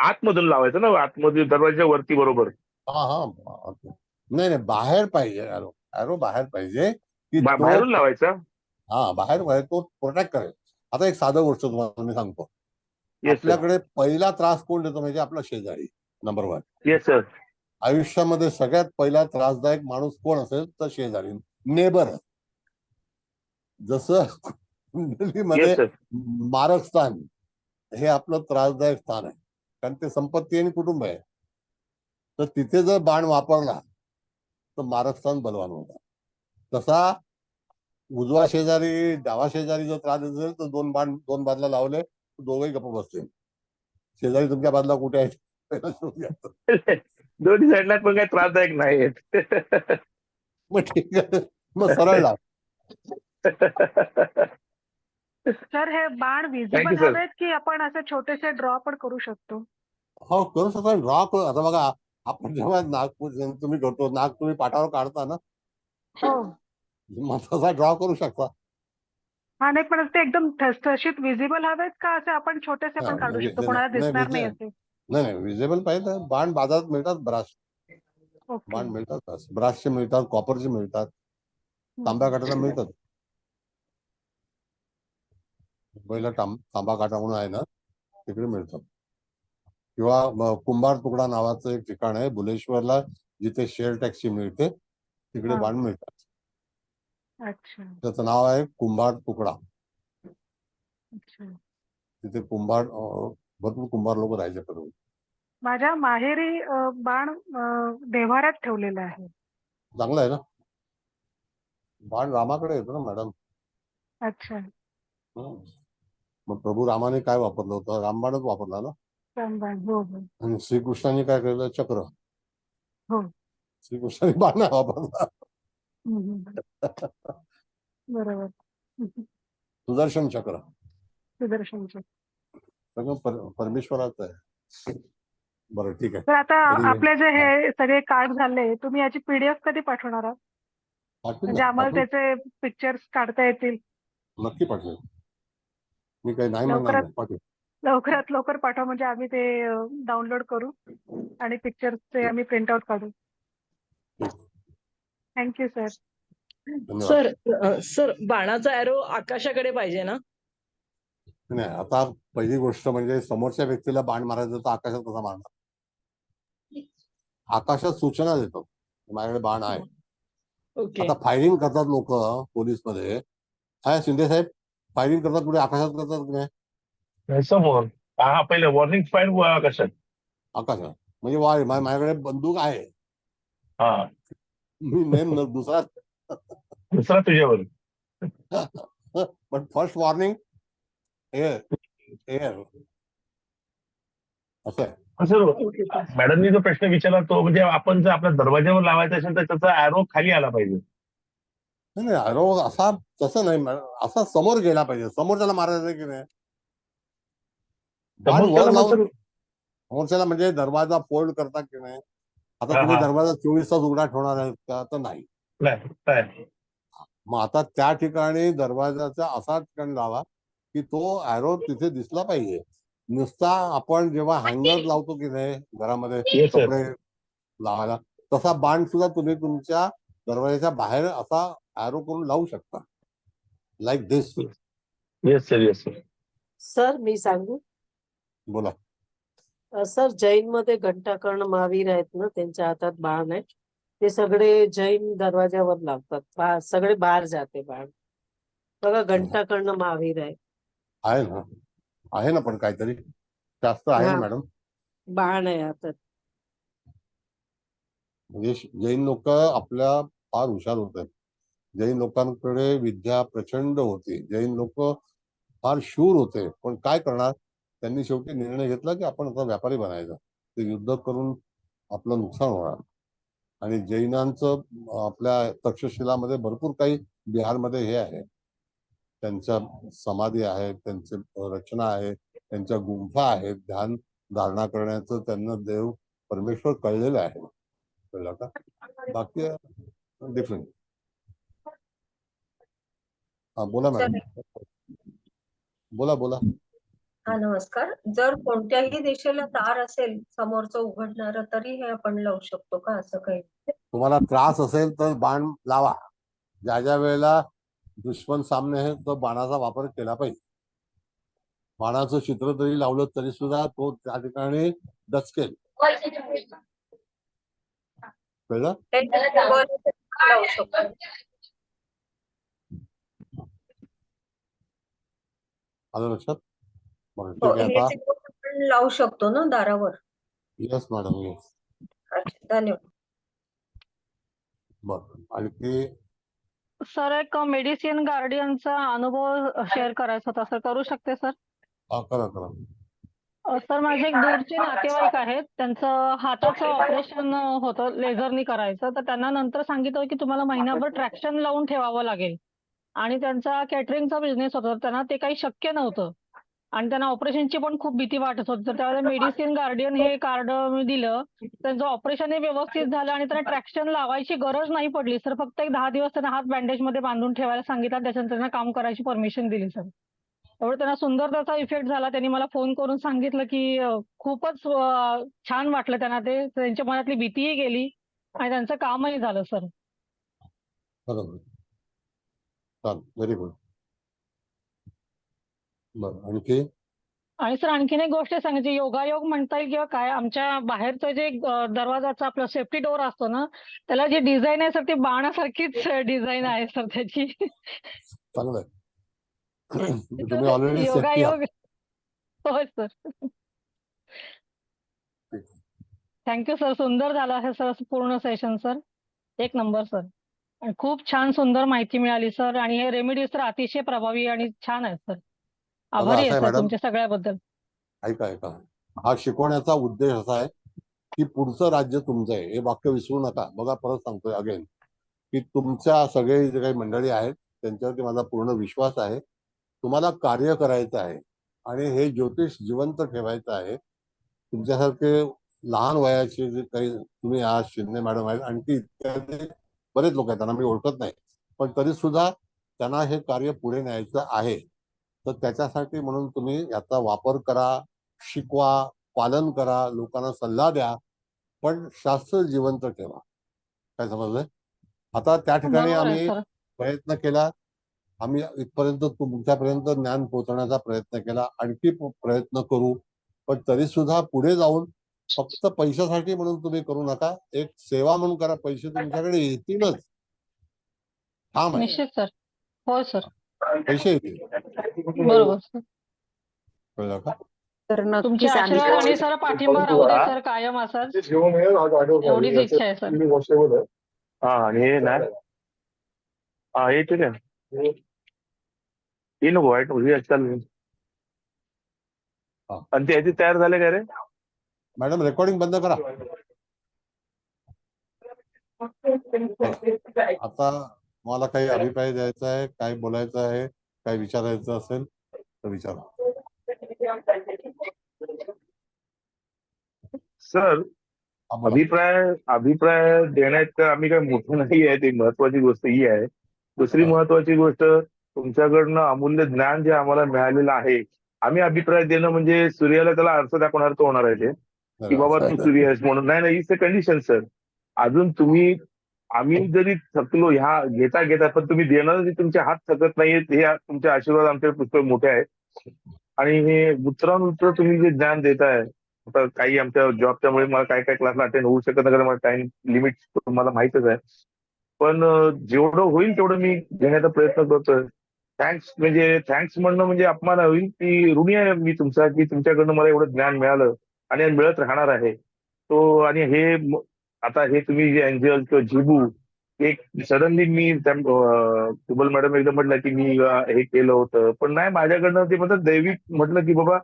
आतमधून लावायचं ना, आतमध्ये दरवाजाच्या वरती बरोबर? हा हा. नाही नाही, बाहेर पाहिजे एरो. एरो बाहेर पाहिजे की तो बाहेरून लावायचा? बाहेर पाहिजे, तो प्रोटेक्ट करेल. आता एक साधं गोष्ट तुम्हाला मी सांगतो. Yes sir. आपल्याकडे पहिला त्रास कोण देतो म्हणजे आपला शेजारी, नंबर 1. Yes sir. आयुष्यामध्ये सगळ्यात पहिला त्रासदायक माणूस कोण असेल तर शेजारी, नेबर. जसं कुंडलीमध्ये येस सर. मारक स्थान हे आपलं त्रासदायक स्थान आहे, कारण ते संपत्ती आणि कुटुंब आहे. तर तिथे जर बाण वापरला तर मारक स्थान बलवान होता. तसा उजवा शेजारी डावा शेजारी जर त्रास देत असेल तर 2 बाण 2 बाजूला लावले तर दोघंही गप्प बसतील. शेजारी तुमच्या बाजूला कुठे आहे पहिला शोध घ्या. दोन्ही साईडला पण काही त्रासदायक नाही. मग ठीक आहे, मग सरळ लाव. सर हे बाण Thank you, विजिबल sir. हवेत की आपण असे छोटेसे ड्रॉ पण करू शकतो? हो, करू शकता. ड्रॉ करू. आता बघा, आपण जेव्हा नागपूर तुम्ही करतो, नाग तुम्ही पाठावर काढता ना, हो. मग तसा ड्रॉ करू शकता. हा नाही, पण ते एकदम ठसठशीत विजिबल हवेत का असे आपण छोटेसे पण काढू शकतो, कोणाला दिसणार नाही असे? नाही विजेबल पाहिजे. बाण बाजारात मिळतात, ब्रास ओके. बाण मिळतात, ब्रासचे मिळतात, कॉपरचे मिळतात, तांब्या काठाला मिळतात. मुंबईला तांबा काठा म्हणून आहे ना, तिकडे मिळतात. किंवा कुंभार तुकडा नावाचं एक ठिकाण आहे बुलेश्वरला, जिथे शेअर टॅक्सी मिळते, तिकडे हा. बाण मिळतात. अच्छा. त्याचं नाव आहे कुंभार तुकडा. अच्छा. तिथे कुंभार भरपूर कुंभार लोक राहायचे करून. माझ्या माहेरी बाण देव्हाऱ्यात ठेवलेलं आहे. चांगलं आहे ना. बाण रामाकडे येतो ना मॅडम. अच्छा. मग प्रभू रामाने काय वापरलं होतं? रामबाणच वापरला ना. रामबाण. हो हो आणि श्रीकृष्णाने काय केलं? चक्र. हो. श्रीकृष्णाने बाण नाही वापरला. बरोबर. सुदर्शन चक्र सुदर्शनचे. सगळं परमेश्वराचं आहे. बरं ठीक आहे. तर आता Very आपले जे well. हे सगळे कार्ड झाले, तुम्ही याची PDF कधी पाठवणार आहात? पाठवून म्हणजे द्या, आम्हाला पाठवून. त्याचे पिक्चर्स काढता येतील. नक्की पाठवेल. मी काही नाही म्हणणार लवकरात नाही, पाठवेल. लवकरात लवकर पाठवा म्हणजे आम्ही ते डाउनलोड करू आणि पिक्चर्सचे आम्ही प्रिंट आउट काढू. Thank you sir. धन्यवाद. सर बाणाचा एरो आकाशाकडे पाहिजे ना? नाही, आता पहिली गोष्ट म्हणजे समोरच्या व्यक्तीला बाण मारायचं तर आकाशात कसा मारणार? आकाशात सूचना देतो माझ्याकडे बाण आहे. ओके. आता फायरिंग करतात लोक पोलीस मध्ये. काय शिंदे साहेब फायरिंग करतात कुठे आकाशात करतात की नाही? समोर हा पहिले वॉर्निंग फायर आकाशात. आकाशात म्हणजे वा माझ्याकडे बंदूक आहे, हा मी नेम दुसरा दुसरा तुझ्यावर. पण फर्स्ट वॉर्निंग एअर असं आहे. सर मॅडमनी जो प्रश्न विचारला तो म्हणजे आपण जर आपल्या दरवाज्यावर लावायचा असेल तर त्याचा ॲरो खाली आला पाहिजे. नाही अरो असा तसं नाही असा समोर गेला पाहिजे. समोर त्याला मारायचं की नाही? बाण वर लावून समोरच्याला म्हणजे दरवाजा फोल्ड करतात की नाही? आता तुम्ही दरवाजा 24 तास उघडा ठेवणार आहेत का? तर नाही. मग आता त्या ठिकाणी दरवाजाचा असा ठिकाण लावा की तो ॲरो तिथे दिसला पाहिजे. नुसता आपण जेव्हा हँगर लावतो की नाही घरामध्ये कपडे लावायला, तसा बाण सुद्धा तुम्ही तुमच्या दरवाजाच्या बाहेर असा ॲरो करून लावू शकता, like this. Yes sir, yes sir. Sir मी सांगू? बोला. सर जैन मध्ये घंटाकर्ण महावीर आहेत ना, त्यांच्या हातात बाण आहे. ते सगळे जैन दरवाज्यावर लावतात. सगळे बाहेर जाते बाण. बघा घंटाकर्ण महावीर आहे ना, आहे ना, पण काहीतरी जास्त आहे ना मॅडम. बाण आहे हातात. म्हणजे जैन लोक आपल्या फार हुशार होते. जैन लोकांकडे विद्या प्रचंड होती. जैन लोक फार शूर होते. पण काय करणार, त्यांनी शेवटी निर्णय घेतला की आपण आता व्यापारी बनायचं. ते युद्ध करून आपलं नुकसान होणार. आणि जैनांचं आपल्या तक्षशिलामध्ये भरपूर काही बिहारमध्ये हे आहे, त्यांच्या समाधी आहेत, त्यांचे रचना आहे, त्यांच्या गुंफा आहेत. ध्यान धारणा करण्याचं त्यांना देव परमेश्वर कळलेलं आहे. कळलं का? बाकी डिफरंट. हा बोला मॅडम. बोला. हा नमस्कार. जर कोणत्याही दिशेला दार असेल समोरचं उघडणार तरी हे आपण लावू शकतो का? असं काही तुम्हाला त्रास असेल तर बाण लावा. ज्या वेळेला दुश्मन सामने आहे तर बाणाचा वापर केला पाहिजे. बाणाचं चित्र जरी लावलं तरी सुद्धा तो त्या ठिकाणी दचकेल. कळलं? लावू शकतो. आलं लक्षात? ठीक आहे. आता लावू शकतो ना दारावर? Yes madam, yes. अच्छा, धन्यवाद. बरं, आणखी सर एक मेडिसिन गार्डियनचा अनुभव शेअर करायचा होता सर. करू शकते सर? करा. सर माझे एक दूरचे नातेवाईक आहेत. त्यांचं हाताचं ऑपरेशन होतं, लेझरनी करायचं. तर त्यांना नंतर सांगितलं की तुम्हाला महिनाभर ट्रॅक्शन लावून ठेवावं लागेल. आणि त्यांचा कॅटरिंगचा बिझनेस होता, त्यांना ते काही शक्य नव्हतं. आणि त्यांना ऑपरेशनची पण खूप भीती वाटत होती. तर त्यावेळेला मेडिसिन गार्डियन हे कार्ड मी दिलं. त्यांचं ऑपरेशन हे व्यवस्थित झालं आणि त्यांना ट्रॅक्शन लावायची गरज नाही पडली सर. फक्त एक 10 दिवस त्यांना हात बँडेजमध्ये बांधून ठेवायला सांगितलं. त्याच्यानंतर त्यांना काम करायची परमिशन दिली सर. एवढं त्यांना सुंदर त्याचा इफेक्ट झाला. त्यांनी मला फोन करून सांगितलं की खूपच छान वाटलं त्यांना. ते त्यांच्या मनातली भीतीही गेली आणि त्यांचं कामही झालं सर. बरोबर. Very good. बरं, आणखी? आणि सर आणखीन एक गोष्ट सांगायची, योगायोग म्हणता येईल किंवा काय, आमच्या बाहेरचं जे दरवाजाचा आपला सेफ्टी डोअर असतो ना, त्याला जी डिझाईन आहे सर ती बाणासारखीच डिझाईन आहे सर त्याची. चांगलं आहे. तुम्ही ऑलरेडी सेफ्टी योगायोग. होय सर. Thank you sir. सुंदर झालं आहे सर पूर्ण सेशन सर. एक नंबर सर. आणि खूप छान सुंदर माहिती मिळाली सर. आणि हे रेमेडीज तर अतिशय प्रभावी आणि छान आहेत सर. आभारी आहे सर तुमच्या सगळ्याबद्दल. ऐका, हा शिकवण्याचा उद्देश असा आहे की पुढचं राज्य तुमचं आहे. हे वाक्य विसरू नका. बघा, परत सांगतोय अगेन, की तुमच्या सगळे जे काही मंडळी आहेत त्यांच्यावरती माझा पूर्ण विश्वास आहे. तुम्हाला कार्य करायचं आहे आणि हे ज्योतिष जिवंत ठेवायचं आहे. तुमच्यासारखे लहान वयाचे जे काही तुम्ही आज शिंदे मॅडम आहेत, आणखी इत्यादी बरेच लोक आहेत, त्यांना मी ओळखत नाही, पण तरी सुद्धा त्यांना हे कार्य पुढे न्यायचं आहे. तर त्याच्यासाठी म्हणून तुम्ही याचा वापर करा, शिकवा, पालन करा, लोकांना सल्ला द्या, पण शास्त्र जिवंत ठेवा. काय समजलंय? आता त्या ठिकाणी बरोबर आहे आम्ही सर. प्रयत्न केला, आम्ही इथपर्यंत तुमच्यापर्यंत ज्ञान पोहोचवण्याचा प्रयत्न केला, आणखी प्रयत्न करू, पण तरी सुद्धा पुढे जाऊन फक्त पैशासाठी म्हणून तुम्ही करू नका. एक सेवा म्हणून करा. पैसे तुमच्याकडे येतीलच, ठाम आहे. निश्चित सर. हो सर. पैसे येतील. बरोबर सर. कळलं का? तर तुमचे नक्कीच आम्ही आशीर्वाद आणि सर पाठिंबा राहू दे सर कायम असाच. एवढीच इच्छा आहे सर. हा, आणि हे ना, हा हे ठीक आहे. हे नको वाईट चालेल. हा. आणि ते ह्याची तयार झाले का रे? मॅडम, रेकॉर्डिंग बंद करा. आता मला काही अभिप्राय द्यायचा आहे, काय बोलायचं आहे, काय विचारायचं असेल तर विचारा. सर, हा, बोला. अभिप्राय देण्यात आम्ही काही मोठे नाही आहे. ती महत्वाची गोष्ट ही आहे. दुसरी महत्वाची गोष्ट, तुमच्याकडनं अमूल्य ज्ञान जे आम्हाला मिळालेलं आहे, आम्ही अभिप्राय देणं म्हणजे सूर्याला त्याला अर्थ दाखवणार तो होणार आहे ते, की बाबा तू सूर्य आहेस म्हणून. नाही, इट्स अ कंडिशन सर. अजून आम्ही जरी थकलो ह्या घेता घेता, पण तुम्ही देणार तुमचे हात थकत नाहीयेत, हे तुमचे आशीर्वाद आमच्या पुष्कळ मोठे आहेत. आणि हे उत्तरानुत्तर तुम्ही जे ज्ञान देताय, आता काही आमच्या जॉबच्यामुळे मला काय काय क्लासला अटेंड होऊ शकत नाही, मला टाइम लिमिट तुम्हाला माहितच आहे. पण जेवढं होईल तेवढं मी घेण्याचा प्रयत्न करतोय. थँक्स म्हणणं म्हणजे अपमान होईल, की ऋणी आहे मी तुमचा, की तुमच्याकडनं मला एवढं ज्ञान मिळालं आणि मिळत राहणार आहे तो. आणि आता हे तुम्ही जे एंजल किंवा जिबू, एक सडनली मी कुबल मॅडम एकदा म्हटलं की मी हे केलं होतं, पण नाही, माझ्याकडनं ते म्हणतात दैविक म्हटलं की बाबा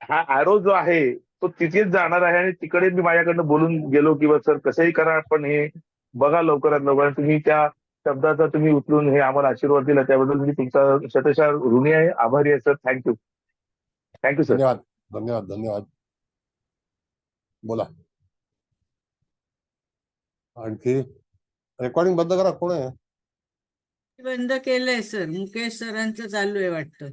हा ॲरो जो आहे तो तिथेच जाणार आहे आणि तिकडे मी माझ्याकडनं बोलून गेलो की बा सर कसंही करा, पण हे बघा लवकरात लवकर. तुम्ही त्या शब्दाचा तुम्ही उचलून हे आम्हाला आशीर्वाद दिला, त्याबद्दल मी तुमचा शतशः ऋणी आहे, आभारी आहे सर. Thank you sir. धन्यवाद, धन्यवाद, धन्यवाद. बोला आणखी. रेकॉर्डिंग बंद करा. कोण आहे? बंद केलंय सर. मुकेश सरांचं चालू आहे वाटतं.